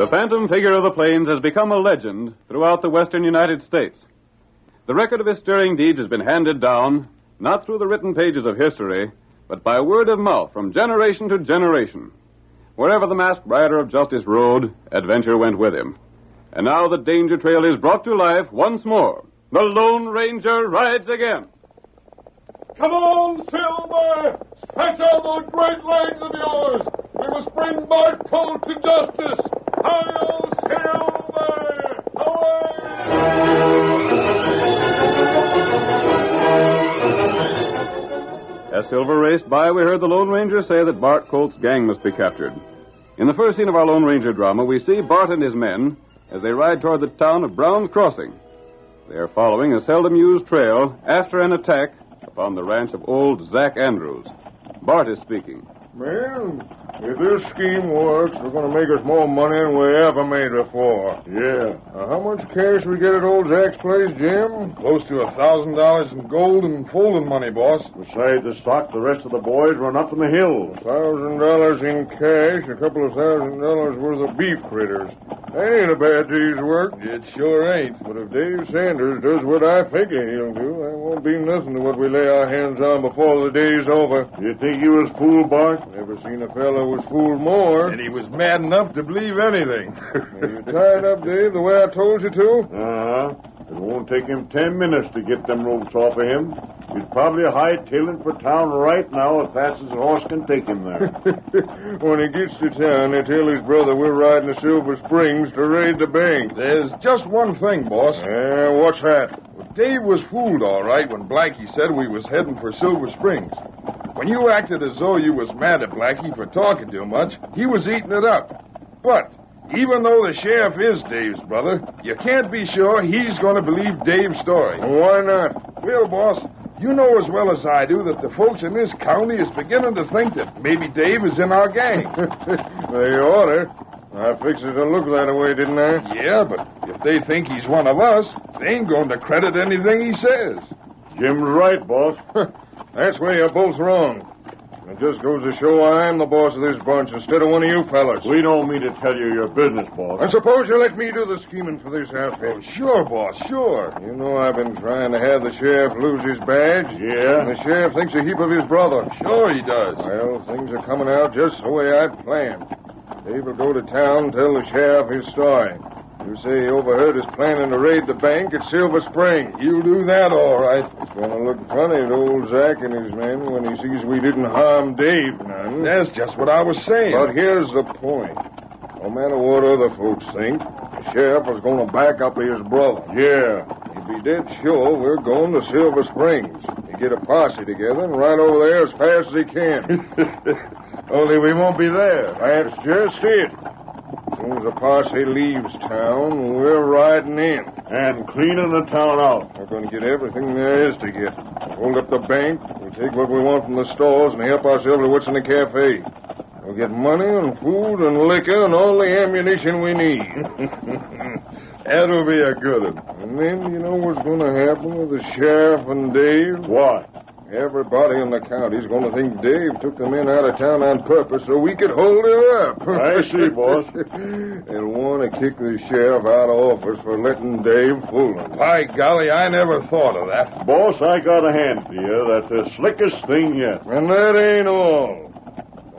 The phantom figure of the plains has become a legend throughout the western United States. The record of his stirring deeds has been handed down, not through the written pages of history, but by word of mouth from generation to generation. Wherever the masked rider of justice rode, adventure went with him. And now the danger trail is brought to life once more. The Lone Ranger rides again. Come on, Silver! Stretch out those great legs of yours! We must bring Bart Colt to justice! Hi-yo, Silver! Away! As Silver raced by, we heard the Lone Ranger say that Bart Colt's gang must be captured. In the first scene of our Lone Ranger drama, we see Bart and his men as they ride toward the town of Brown's Crossing. They are following a seldom used trail after an attack upon the ranch of old Zach Andrews. Bart is speaking. Man, if this scheme works, we're going to make us more money than we ever made before. Yeah. How much cash we get at old Zach's place, Jim? Close to $1,000 in gold and folding money, boss. Besides the stock, the rest of the boys run up in the hills. $1,000 in cash, a couple of $1,000 worth of beef critters. That ain't a bad day's work. It sure ain't. But if Dave Sanders does what I figure he'll do, that won't be nothing to what we lay our hands on before the day's over. You think he was fooled, Bart? Never seen a fellow was fooled more. And he was mad enough to believe anything. Are you tied up, Dave, the way I told you to? Uh-huh. It won't take him 10 minutes to get them ropes off of him. He's probably hightailing for town right now as fast as a horse can take him there. When he gets to town, they tell his brother we're riding to Silver Springs to raid the bank. There's just one thing, boss. What's that? Dave was fooled, all right, when Blackie said we was heading for Silver Springs. When you acted as though you was mad at Blackie for talking too much, he was eating it up. But even though the sheriff is Dave's brother, you can't be sure he's going to believe Dave's story. Why not? Well, boss, you know as well as I do that the folks in this county is beginning to think that maybe Dave is in our gang. They oughter. I fixed it to look that way, didn't I? Yeah, but if they think he's one of us, they ain't going to credit anything he says. Jim's right, boss. That's where you're both wrong. It just goes to show I'm the boss of this bunch instead of one of you fellas. We don't mean to tell you your business, boss. And suppose you let me do the scheming for this outfit. Oh, sure, boss, sure. You know I've been trying to have the sheriff lose his badge. Yeah? And the sheriff thinks a heap of his brother. Sure he does. Well, things are coming out just the way I'd planned. Dave will go to town and tell the sheriff his story. You say he overheard us planning to raid the bank at Silver Spring. He'll do that, all right. It's going to look funny to old Zach and his men when he sees we didn't harm Dave none. That's just what I was saying. But here's the point. No matter what other folks think, the sheriff is going to back up his brother. Yeah. He'd be dead sure we're going to Silver Springs. He get a posse together and ride over there as fast as he can. Only we won't be there. That's just it. As soon as the posse leaves town, we're riding in. And cleaning the town out. We're going to get everything there is to get. Hold up the bank, we'll take what we want from the stores and help ourselves to what's in the cafe. We'll get money and food and liquor and all the ammunition we need. That'll be a good one. And then you know what's going to happen with the sheriff and Dave? What? Everybody in the county's going to think Dave took the men out of town on purpose so we could hold it up. I see, boss. They'll want to kick the sheriff out of office for letting Dave fool them. By golly, I never thought of that. Boss, I got a hand for you. That's the slickest thing yet. And that ain't all.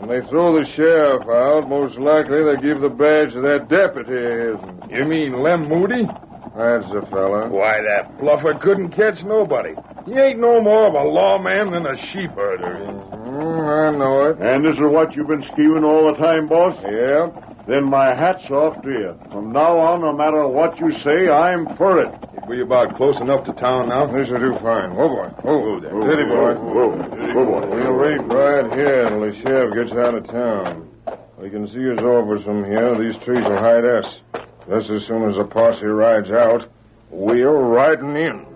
When they throw the sheriff out, most likely they'll give the badge to that deputy of his. You mean Lem Moody? That's the fella. Why, that bluffer couldn't catch nobody. He ain't no more of a lawman than a sheep herder. I know it. And this is what you've been scheming all the time, boss? Yeah. Then my hat's off to you. From now on, no matter what you say, I'm for it. We about close enough to town now? This will do fine. Whoa, boy. Whoa there. Steady, boy. Whoa, boy. We'll wait right here until the sheriff gets out of town. We can see his office from here. These trees will hide us. Just as soon as the posse rides out, we're riding in.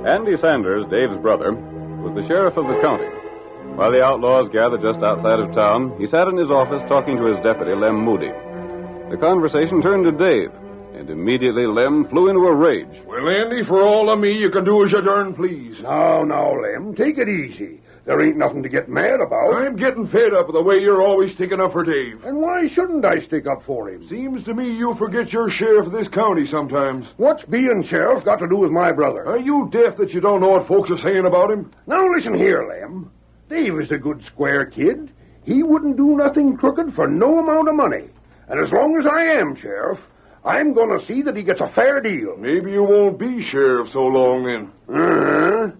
Andy Sanders, Dave's brother, was the sheriff of the county. While the outlaws gathered just outside of town, he sat in his office talking to his deputy, Lem Moody. The conversation turned to Dave, And immediately Lem flew into a rage. Well, Andy, for all of me, you can do as you darn please. No, Lem. Take it easy. There ain't nothing to get mad about. I'm getting fed up with the way you're always sticking up for Dave. And why shouldn't I stick up for him? Seems to me you forget you're sheriff of this county sometimes. What's being sheriff got to do with my brother? Are you deaf that you don't know what folks are saying about him? Now listen here, Lem. Dave is a good square kid. He wouldn't do nothing crooked for no amount of money. And as long as I am sheriff, I'm going to see that he gets a fair deal. Maybe you won't be sheriff so long then.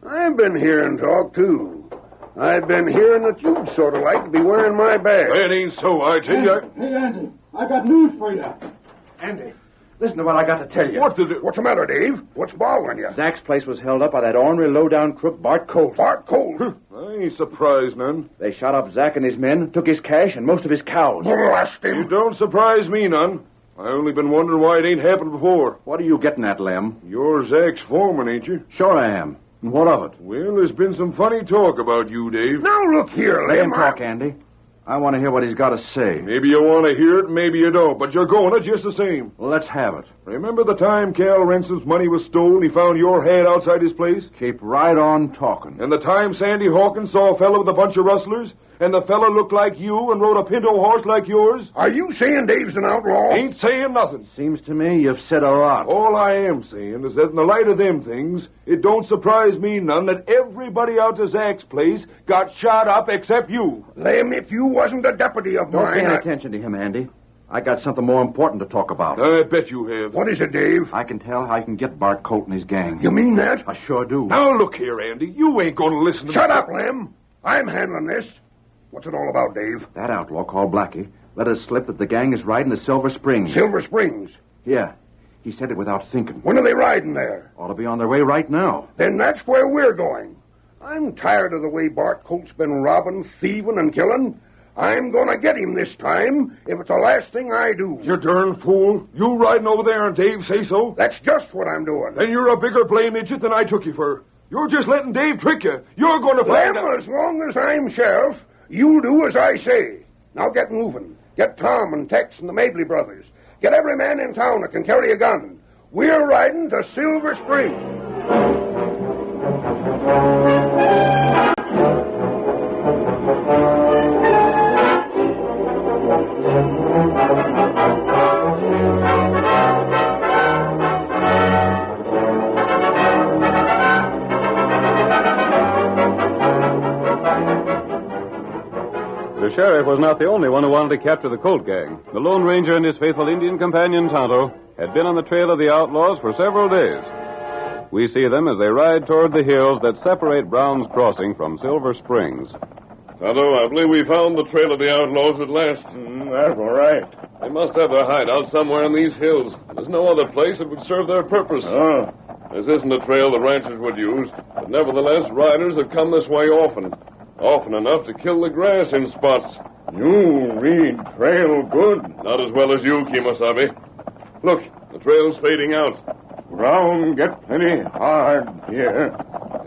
I've been hearing talk, too. I've been hearing that you'd sort of like to be wearing my badge. That ain't so, I tell you. Hey, Andy, I got news for you. Andy, listen to what I got to tell you. What's the matter, Dave? What's bothering you? Zach's place was held up by that ornery, low-down crook, Bart Colt. Bart Colt? I ain't surprised none. They shot up Zach and his men, took his cash and most of his cows. Blast him. You don't surprise me none. I only been wondering why it ain't happened before. What are you getting at, Lem? You're Zach's foreman, ain't you? Sure I am. And what of it? Well, there's been some funny talk about you, Dave. Now, look here, Let him Lem. talk, Andy. I want to hear what he's got to say. Maybe you want to hear it, maybe you don't, but you're going it just the same. Well, let's have it. Remember the time Cal Ransom's money was stolen, he found your head outside his place? Keep right on talking. And the time Sandy Hawkins saw a fellow with a bunch of rustlers, and the fellow looked like you and rode a pinto horse like yours? Are you saying Dave's an outlaw? Ain't saying nothing. Seems to me you've said a lot. All I am saying is that in the light of them things, it don't surprise me none that everybody out to Zach's place got shot up except you. Lem, if you wasn't a deputy of Don't mine... pay any attention to him, Andy. I got something more important to talk about. I bet you have. What is it, Dave? I can tell how I can get Bart Colt and his gang. You mean that? I sure do. Now look here, Andy. You ain't going to listen to Shut up, Lem. I'm handling this. What's it all about, Dave? That outlaw called Blackie let us slip that the gang is riding to Silver Springs. Silver Springs? Yeah. He said it without thinking. When are they riding there? Ought to be on their way right now. Then that's where we're going. I'm tired of the way Bart Colt's been robbing, thieving, and killing. I'm going to get him this time, if it's the last thing I do. You darn fool. You riding over there and Dave say so? That's just what I'm doing. Then you're a bigger blame idiot than I took you for. You're just letting Dave trick you. You're going to find Lem, out. as long as I'm sheriff, you do as I say. Now get moving. Get Tom and Tex and the Mabley brothers. Get every man in town that can carry a gun. We're riding to Silver Springs. The sheriff was not the only one who wanted to capture the Colt gang. The Lone Ranger and his faithful Indian companion, Tonto, had been on the trail of the outlaws for several days. We see them as they ride toward the hills that separate Brown's Crossing from Silver Springs. Tonto, I believe we found the trail of the outlaws at last. That's all right. They must have their hideout somewhere in these hills. There's no other place that would serve their purpose. Oh. This isn't a trail the ranchers would use, but nevertheless, riders have come this way often. Often enough to kill the grass in spots. You read trail good. Not as well as you, Kemosabe. Look, the trail's fading out. Ground get plenty hard here.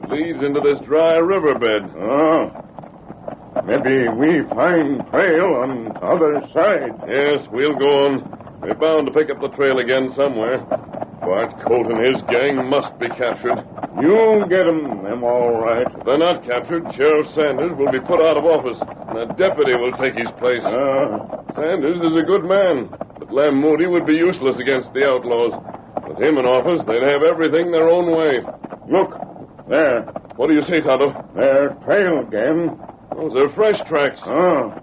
It leads into this dry riverbed. Oh. Maybe we find trail on other side. Yes, we'll go on. We're bound to pick up the trail again somewhere. Bart Colt and his gang must be captured. You get them all right. If they're not captured, Sheriff Sanders will be put out of office, and a deputy will take his place. Sanders is a good man, but Lem Moody would be useless against the outlaws. With him in office, they'd have everything their own way. Look, there. What do you say, Tonto? Their trail again. Those are fresh tracks. Oh.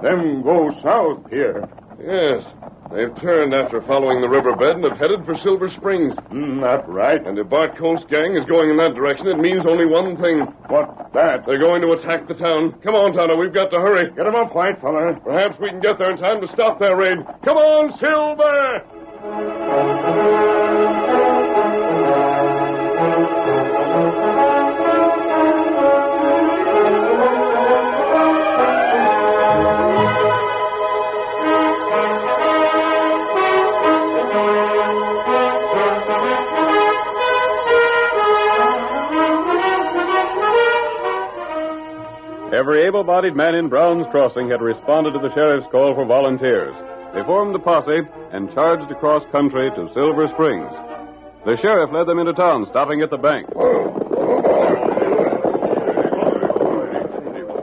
Them go south here. Yes. They've turned after following the riverbed and have headed for Silver Springs. That's right. And if Bart Colt's gang is going in that direction, it means only one thing. What's that? They're going to attack the town. Come on, Tonto, we've got to hurry. Get 'em up, white fella. Perhaps we can get there in time to stop their raid. Come on, Silver! Every able-bodied man in Brown's Crossing had responded to the sheriff's call for volunteers. They formed a posse and charged across country to Silver Springs. The sheriff led them into town, stopping at the bank.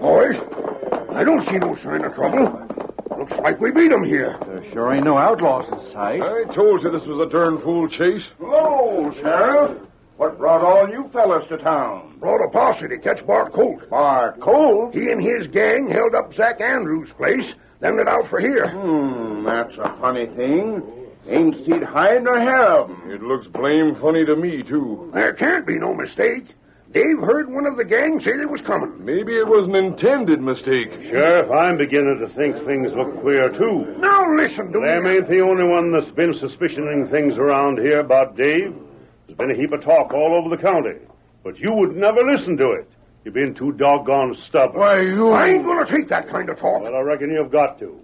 Boys, I don't see no sign of trouble. Looks like we beat 'em here. There sure ain't no outlaws in sight. I told you this was a darn fool chase. Hello, Sheriff. What brought all you fellas to town? Brought a posse to catch Bart Colt. Bart Colt? He and his gang held up Zach Andrews' place, then lit out for here. That's a funny thing. Ain't seen hide nor hair of 'em. It looks blame funny to me, too. There can't be no mistake. Dave heard one of the gang say they was coming. Maybe it was an intended mistake. Sheriff, I'm beginning to think things look queer, too. Now listen to me. Them ain't the only one that's been suspicioning things around here about Dave. There's been a heap of talk all over the county. But you would never listen to it. You've been too doggone stubborn. Why, I ain't gonna take that kind of talk. Well, I reckon you've got to.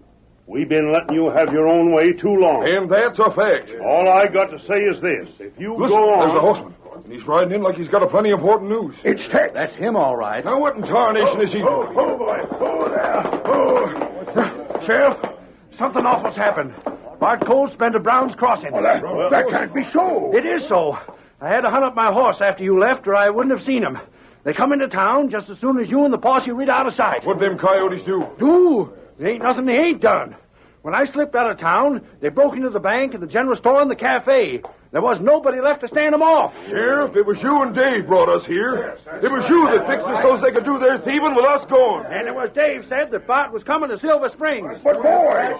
We've been letting you have your own way too long. And that's a fact. All I got to say is this. If you Listen, go on... there's a horseman. And he's riding in like he's got a plenty important news. It's Tex. That's him, all right. Now, what in tarnation is he doing? Oh, boy. Oh, there. Sheriff, something awful's happened. Bart Colt's been to Brown's Crossing. Oh, that can't be so. It is so. I had to hunt up my horse after you left, or I wouldn't have seen him. They come into town just as soon as you and the posse rid out of sight. What'd them coyotes do? Do? There ain't nothing they ain't done. When I slipped out of town, they broke into the bank and the general store and the cafe. There was nobody left to stand them off. Sheriff, it was you and Dave brought us here. It was you that fixed us so they could do their thieving with us gone. And it was Dave said that Bart was coming to Silver Springs. But, boys,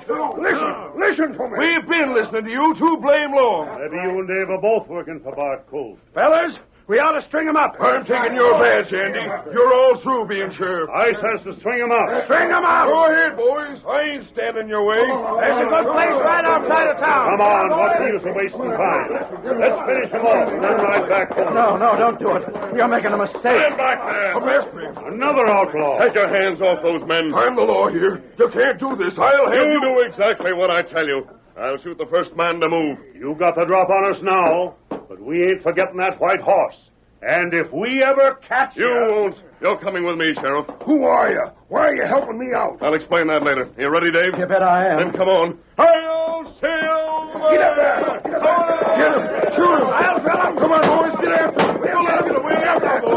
listen to me. We've been listening to you too blame long. Maybe you and Dave are both working for Bart Colt. Fellas, we ought to string him up. I'm taking your badge, Andy. You're all through being sheriff. I says to string him up. String him up! Go ahead, boys. I ain't standing in your way. There's a good place right outside of town. Come on, what's the use of wasting time? Let's finish him off and then ride back home. No, don't do it. You're making a mistake. Stand back there. Another outlaw. Take your hands off those men. I'm the law here. You can't do this. I'll have You do exactly what I tell you. I'll shoot the first man to move. You got the drop on us now, but we ain't forgetting that white horse. And if we ever catch you... You won't. You're coming with me, Sheriff. Who are you? Why are you helping me out? I'll explain that later. You ready, Dave? You bet I am. Then come on. Hail, Silver! Get up there! Get him! Shoot him! I'll tell him! Come on, boys, get after him! We'll let him get away after him,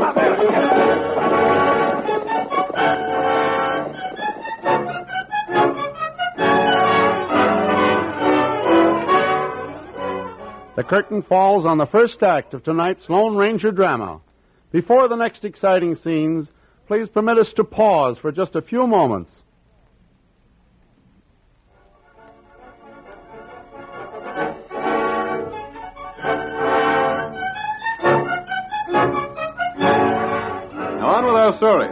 The curtain falls on the first act of tonight's Lone Ranger drama. Before the next exciting scenes, please permit us to pause for just a few moments. Now on with our story.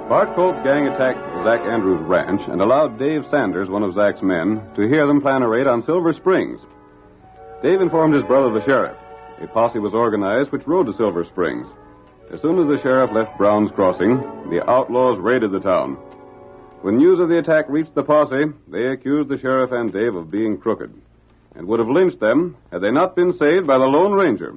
Bart Colt's gang attacked Zach Andrews' ranch and allowed Dave Sanders, one of Zach's men, to hear them plan a raid on Silver Springs. Dave informed his brother, the sheriff. A posse was organized which rode to Silver Springs. As soon as the sheriff left Brown's Crossing, the outlaws raided the town. When news of the attack reached the posse, they accused the sheriff and Dave of being crooked and would have lynched them had they not been saved by the Lone Ranger.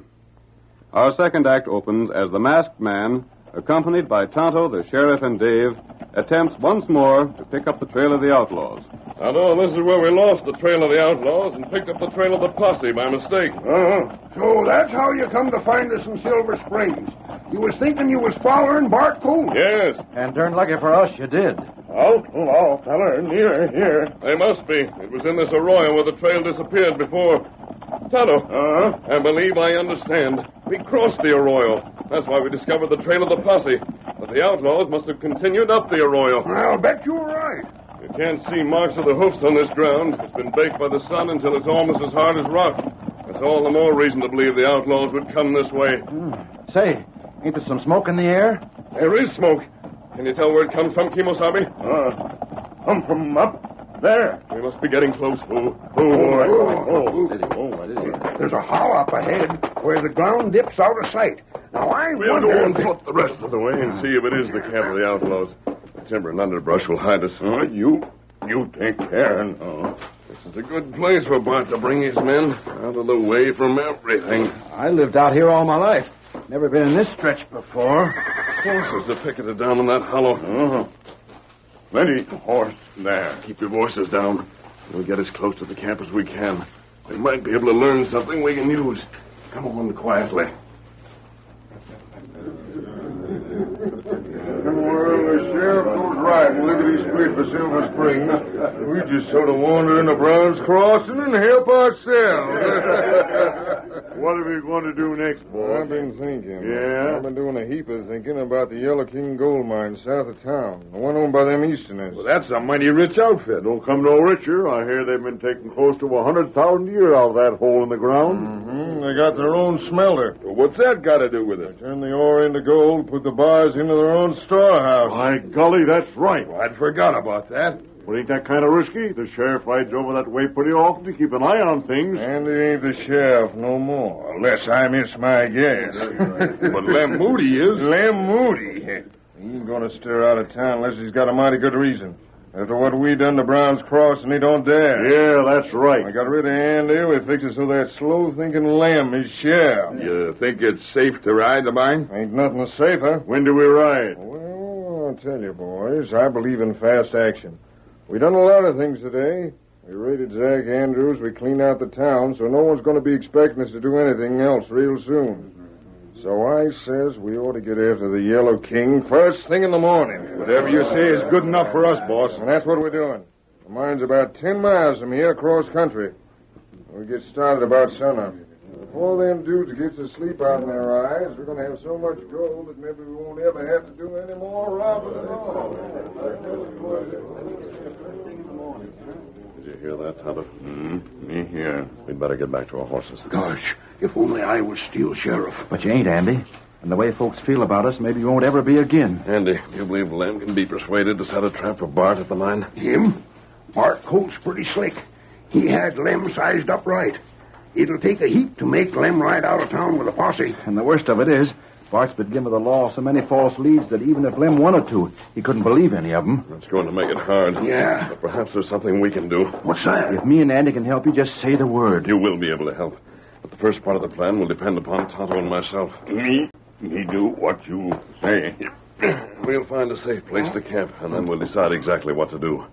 Our second act opens as the masked man, accompanied by Tonto, the sheriff, and Dave, attempts once more to pick up the trail of the outlaws. Tonto, this is where we lost the trail of the outlaws and picked up the trail of the posse by mistake. So that's how you come to find us in Silver Springs. You was thinking you was following Bart Colt. Yes. And darn lucky for us, you did. Outlaw, feller, near here. They must be. It was in this arroyo where the trail disappeared before. Tonto, I believe I understand. We crossed the arroyo. That's why we discovered the trail of the posse. But the outlaws must have continued up the arroyo. I'll bet you're right. You can't see marks of the hoofs on this ground. It's been baked by the sun until it's almost as hard as rock. That's all the more reason to believe the outlaws would come this way. Say, ain't there some smoke in the air? There is smoke. Can you tell where it comes from, Kimosabe? Come from up there. We must be getting close, Boo. There's a hollow up ahead where the ground dips out of sight. Now, We'll go and flip the rest of the way and see if it is the camp of the outlaws. The timber and underbrush will hide us. You take care now. This is a good place for Bart to bring his men out of the way from everything. I lived out here all my life. Never been in this stretch before. Horses are picketed down in that hollow. Plenty horse there. Keep your voices down. We'll get as close to the camp as we can. We might be able to learn something we can use. Come on quietly. Well, the sheriff goes right and lickety split for Silver Springs. We just sort of wander into Brown's Crossing and help ourselves. What are we going to do next, boy? I've been thinking. Yeah? I've been doing a heap of thinking about the Yellow King gold mine south of town. The one owned by them Easterners. Well, that's a mighty rich outfit. Don't come no richer. I hear they've been taking close to 100,000 a year out of that hole in the ground. Mm-hmm. They got their own smelter. Well, what's that got to do with it? They turn the ore into gold, put the bars into their own storehouse. By golly, that's right. Well, I'd forgot about that. Well, ain't that kind of risky? The sheriff rides over that way pretty often to keep an eye on things. And he ain't the sheriff no more, unless I miss my guess. But Lem Moody is. Lem Moody? He ain't gonna stir out of town unless he's got a mighty good reason. After what we done to Brown's Crossing, he don't dare. Yeah, that's right. I got rid of Andy. We fixed it so that slow-thinking Lem is sheriff. You think it's safe to ride the mine? Ain't nothing safer. When do we ride? Well, I'll tell you, boys, I believe in fast action. We done a lot of things today. We raided Zach Andrews. We cleaned out the town, so no one's going to be expecting us to do anything else real soon. So I says we ought to get after the Yellow King first thing in the morning. Whatever you say is good enough for us, boss. And that's what we're doing. The mine's about 10 miles from here across country. We get started about sunup. Before them dudes get to sleep out in their eyes, we're going to have so much gold that maybe we won't ever have to do any more robbing at all. Did you hear that, Tonto? Me here. We'd better get back to our horses. Gosh, if only I was still sheriff. But you ain't, Andy. And the way folks feel about us, maybe you won't ever be again. Andy, you believe Lem can be persuaded to set a trap for Bart at the mine? Him? Bart Colt's pretty slick. He had Lem sized up right. It'll take a heap to make Lem ride out of town with a posse. And the worst of it is, Bart's been given the law so many false leads that even if Lem wanted to, he couldn't believe any of them. That's going to make it hard. Yeah. But perhaps there's something we can do. What's that? If me and Andy can help you, just say the word. You will be able to help. But the first part of the plan will depend upon Tonto and myself. Me do what you say. We'll find a safe place to camp, and then we'll decide exactly what to do.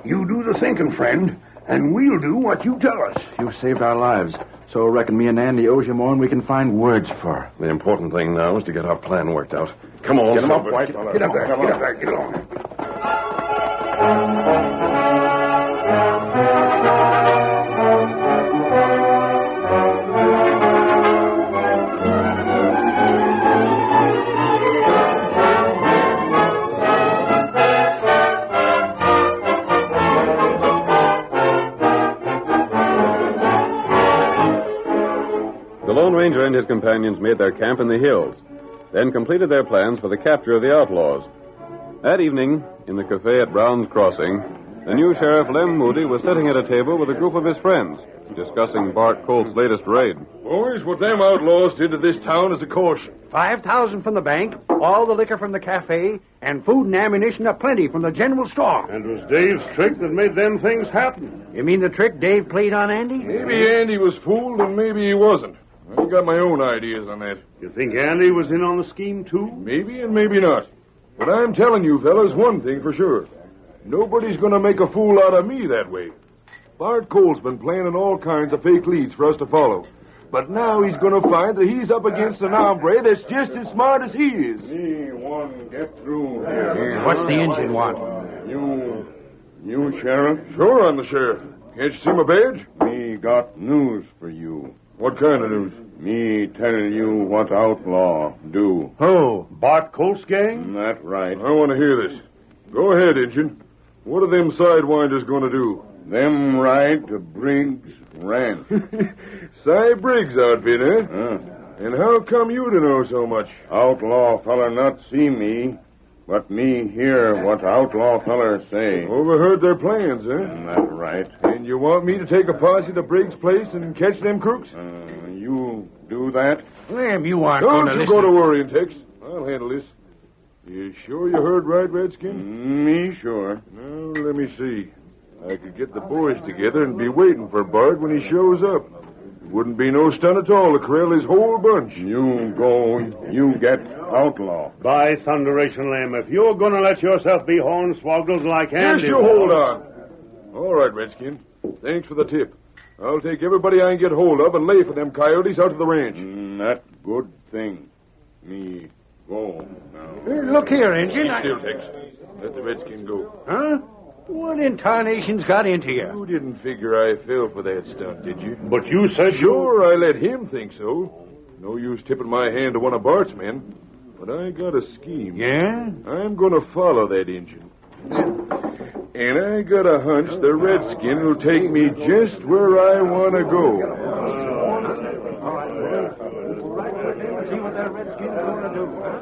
You do the thinking, friend, and we'll do what you tell us. You saved our lives, so I reckon me and Andy owes you more than we can find words for. The important thing now is to get our plan worked out. Come on, Get him up, Silver. white fella. Get up there, get along. The Lone Ranger and his companions made their camp in the hills, then completed their plans for the capture of the outlaws. That evening, in the cafe at Brown's Crossing, the new sheriff, Lem Moody, was sitting at a table with a group of his friends, discussing Bart Colt's latest raid. Boys, what them outlaws did to this town is a caution. 5,000 from the bank, all the liquor from the cafe, and food and ammunition aplenty from the general store. And it was Dave's trick that made them things happen. You mean the trick Dave played on Andy? Maybe Andy was fooled and maybe he wasn't. I got my own ideas on that. You think Andy was in on the scheme, too? Maybe and maybe not. But I'm telling you, fellas, one thing for sure. Nobody's going to make a fool out of me that way. Bart Colt's been planning all kinds of fake leads for us to follow. But now he's going to find that he's up against an hombre that's just as smart as he is. Me one get through here. What's the engine want? You sheriff? Sure, I'm the sheriff. Can't you see my badge? Me got news for you. What kind of news? Me tell you what outlaw do. Oh, Bart Colt's gang? That right. I want to hear this. Go ahead, Injun. What are them sidewinders going to do? Them ride to Briggs Ranch. Cy Briggs outfit, eh? And how come you to know so much? Outlaw feller not see me, but me hear what outlaw feller say. Overheard their plans, eh? That right. And you want me to take a posse to Briggs' place and catch them crooks? You do that? Lem, you aren't going to Don't you listen. go to worrying, Tex. I'll handle this. You sure you heard right, Redskin? Me sure. Now, let me see. I could get the boys together and be waiting for Bart when he shows up. It wouldn't be no stunt at all to corral his whole bunch. You go, you get outlaw. By thunderation, Lem, if you're going to let yourself be hornswoggled like Andy... Just you hold on. All right, Redskin. Thanks for the tip. I'll take everybody I can get hold of and lay for them coyotes out to the ranch. That good thing. Me go now. Hey, look here, Injun. Keep still, Tex. Let the Redskin go. Huh? What in tarnation's got into you? You didn't figure I fell for that stunt, did you? But you said Sure, I let him think so. No use tipping my hand to one of Bart's men. But I got a scheme. Yeah? I'm going to follow that Injun. And I got a hunch the Redskin will take me just where I want to go. All right. We'll see what that Redskin's going to do, huh?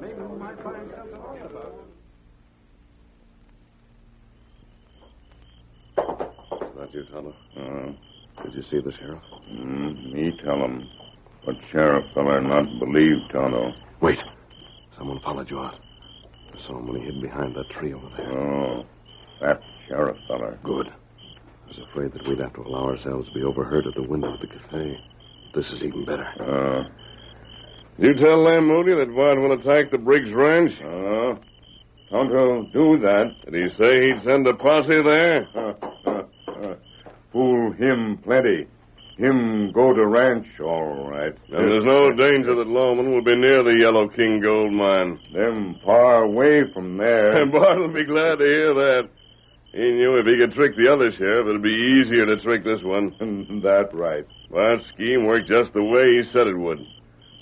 Maybe we might find something to talk about. Is that you, Tonto? Did you see the sheriff? Me tell him. But sheriff feller not believe Tonto. Wait. Someone followed you out. I saw him when he hid behind that tree over there. Oh, that sheriff feller. Good. I was afraid that we'd have to allow ourselves to be overheard at the window of the cafe. This is even better. You tell Lamb Moody that Bart will attack the Briggs Ranch? Tonto do that. Did he say he'd send a posse there? Fool him plenty. Him go to ranch, all right. And there's no danger that Lawman will be near the Yellow King gold mine. Them far away from there. And Bart will be glad to hear that. He knew if he could trick the other sheriff, it'd be easier to trick this one. That right. Bart's scheme worked just the way he said it would.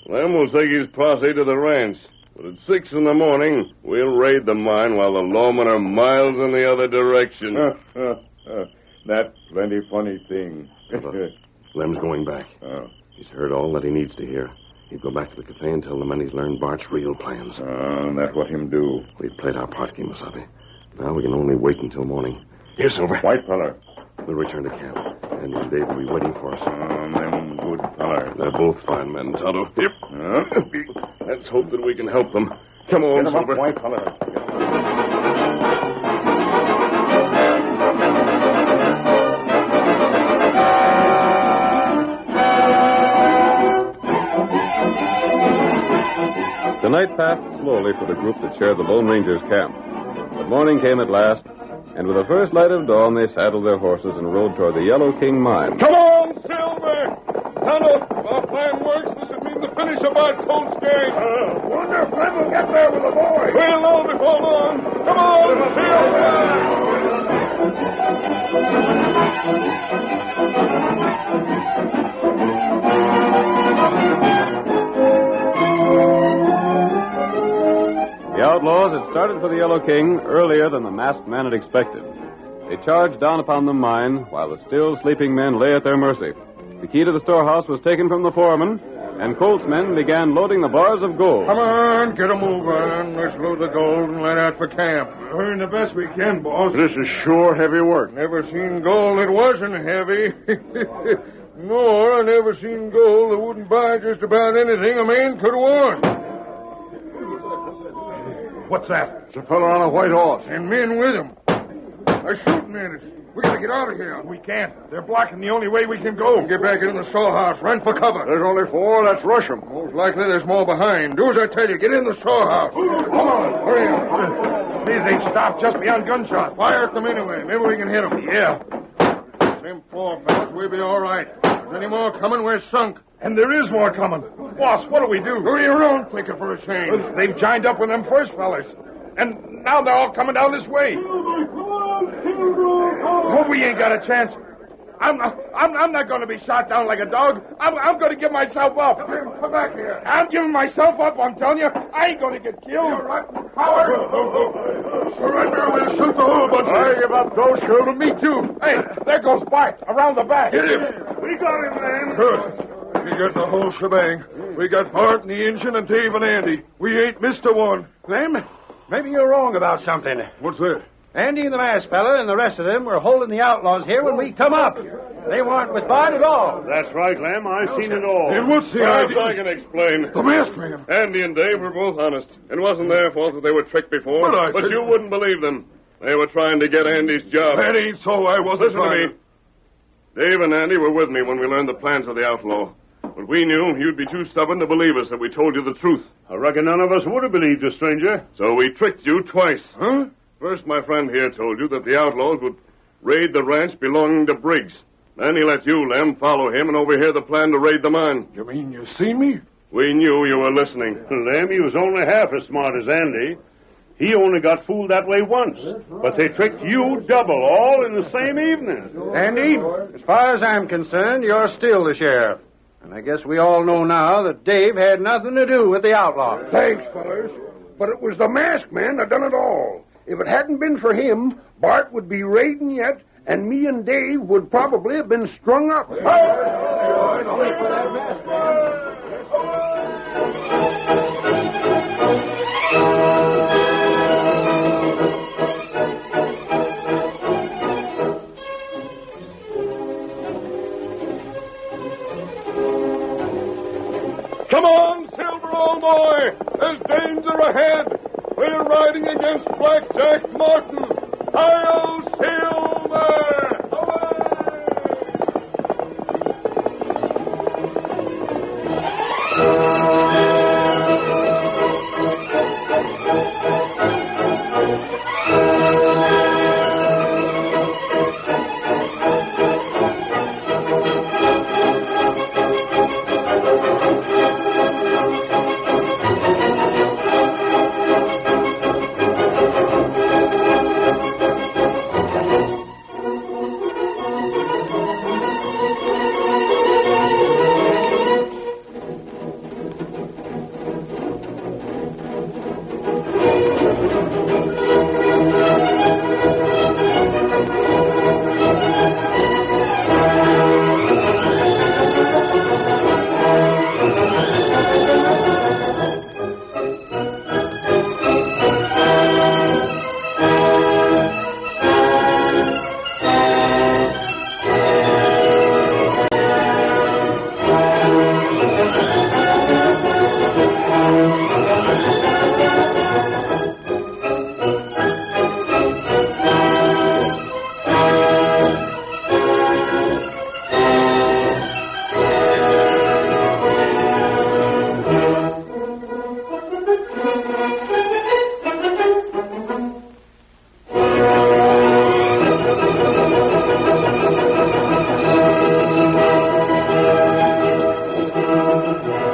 Lem will take his posse to the ranch. But at 6 in the morning, we'll raid the mine while the lawmen are miles in the other direction. That's plenty funny thing. Lem's going back. He's heard all that he needs to hear. He'd go back to the cafe and tell the men he's learned Bart's real plans. That's what him do. We've played our part, Kemosabe. Now we can only wait until morning. Here, Silver. White feller. We'll return to camp. Andy and Dave will be waiting for us. Them good feller. They're both fine men, Tonto. Yep. Let's hope that we can help them. Come on, Get 'em Silver. up, white feller. The night passed slowly for the group that shared the Lone Ranger's camp. But morning came at last, and with the first light of dawn, they saddled their horses and rode toward the Yellow King mine. Come on, Silver! Tonto, if our plan works, this would mean the finish of our Colt's gang. Wonder if Flynn will get there with the boy. We'll know before long. Come on, Silver! The outlaws had started for the Yellow King earlier than the masked man had expected. They charged down upon the mine while the still sleeping men lay at their mercy. The key to the storehouse was taken from the foreman, and Colt's men began loading the bars of gold. Come on, get a move on. Let's load the gold and let out for camp. We're doing the best we can, boss. This is sure heavy work. Never seen gold that wasn't heavy. Nor I never seen gold that wouldn't buy just about anything a man could want. What's that? It's a fella on a white horse. And men with him. They're shooting at us. We gotta get out of here. We can't. They're blocking the only way we can go. Get back in the storehouse. Run for cover. There's only 4. Let's rush them. Most likely there's more behind. Do as I tell you. Get in the storehouse. Come on. Hurry up. Please, they stopped just beyond gunshot. Fire at them anyway. Maybe we can hit them. Yeah. Them 4 fellas, we'll be all right. If there's any more coming, we're sunk. And there is more coming. Boss, what do we do? Hurry around quicker for a change. They've joined up with them first fellas. And now they're all coming down this way. Oh, we ain't got a chance. I'm not going to be shot down like a dog. I'm going to give myself up. Come back here. I'm giving myself up, I'm telling you. I ain't going to get killed. You're right. Coward. Surrender, we'll shoot the whole bunch of you. Hey, about those children, me too. Hey, there goes Bart, around the back. Hit him. We got him, man. Good. We got the whole shebang. We got Bart and the Injun and Dave and Andy. We ain't missed a one. Lem, maybe you're wrong about something. What's that? Andy and the masked fella and the rest of them were holding the outlaws here when we come up. They weren't with Bart at all. That's right, Lem. I've seen it all. And what's the Perhaps idea? I can explain. The masked man. Andy and Dave were both honest. It wasn't their fault that they were tricked before. But you wouldn't believe them. They were trying to get Andy's job. That ain't so. I wasn't Listen to me. Dave and Andy were with me when we learned the plans of the outlaw. But we knew you'd be too stubborn to believe us that we told you the truth. I reckon none of us would have believed you, stranger. So we tricked you twice. Huh? First, my friend here told you that the outlaws would raid the ranch belonging to Briggs. Then he let you, Lem, follow him and overhear the plan to raid the mine. You mean you seen me? We knew you were listening. Lem, he was only half as smart as Andy. He only got fooled that way once. But they tricked you double, all in the same evening. Andy, as far as I'm concerned, you're still the sheriff. And I guess we all know now that Dave had nothing to do with the outlaws. Thanks, fellas. But it was the masked man that done it all. If it hadn't been for him, Bart would be raiding yet, and me and Dave would probably have been strung up. Come on, Silver, old boy. There's danger ahead. We're riding against Blackjack Martin. Hi-yo, Silver!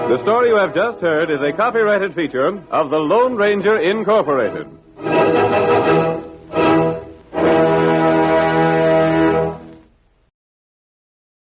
The story you have just heard is a copyrighted feature of the Lone Ranger Incorporated.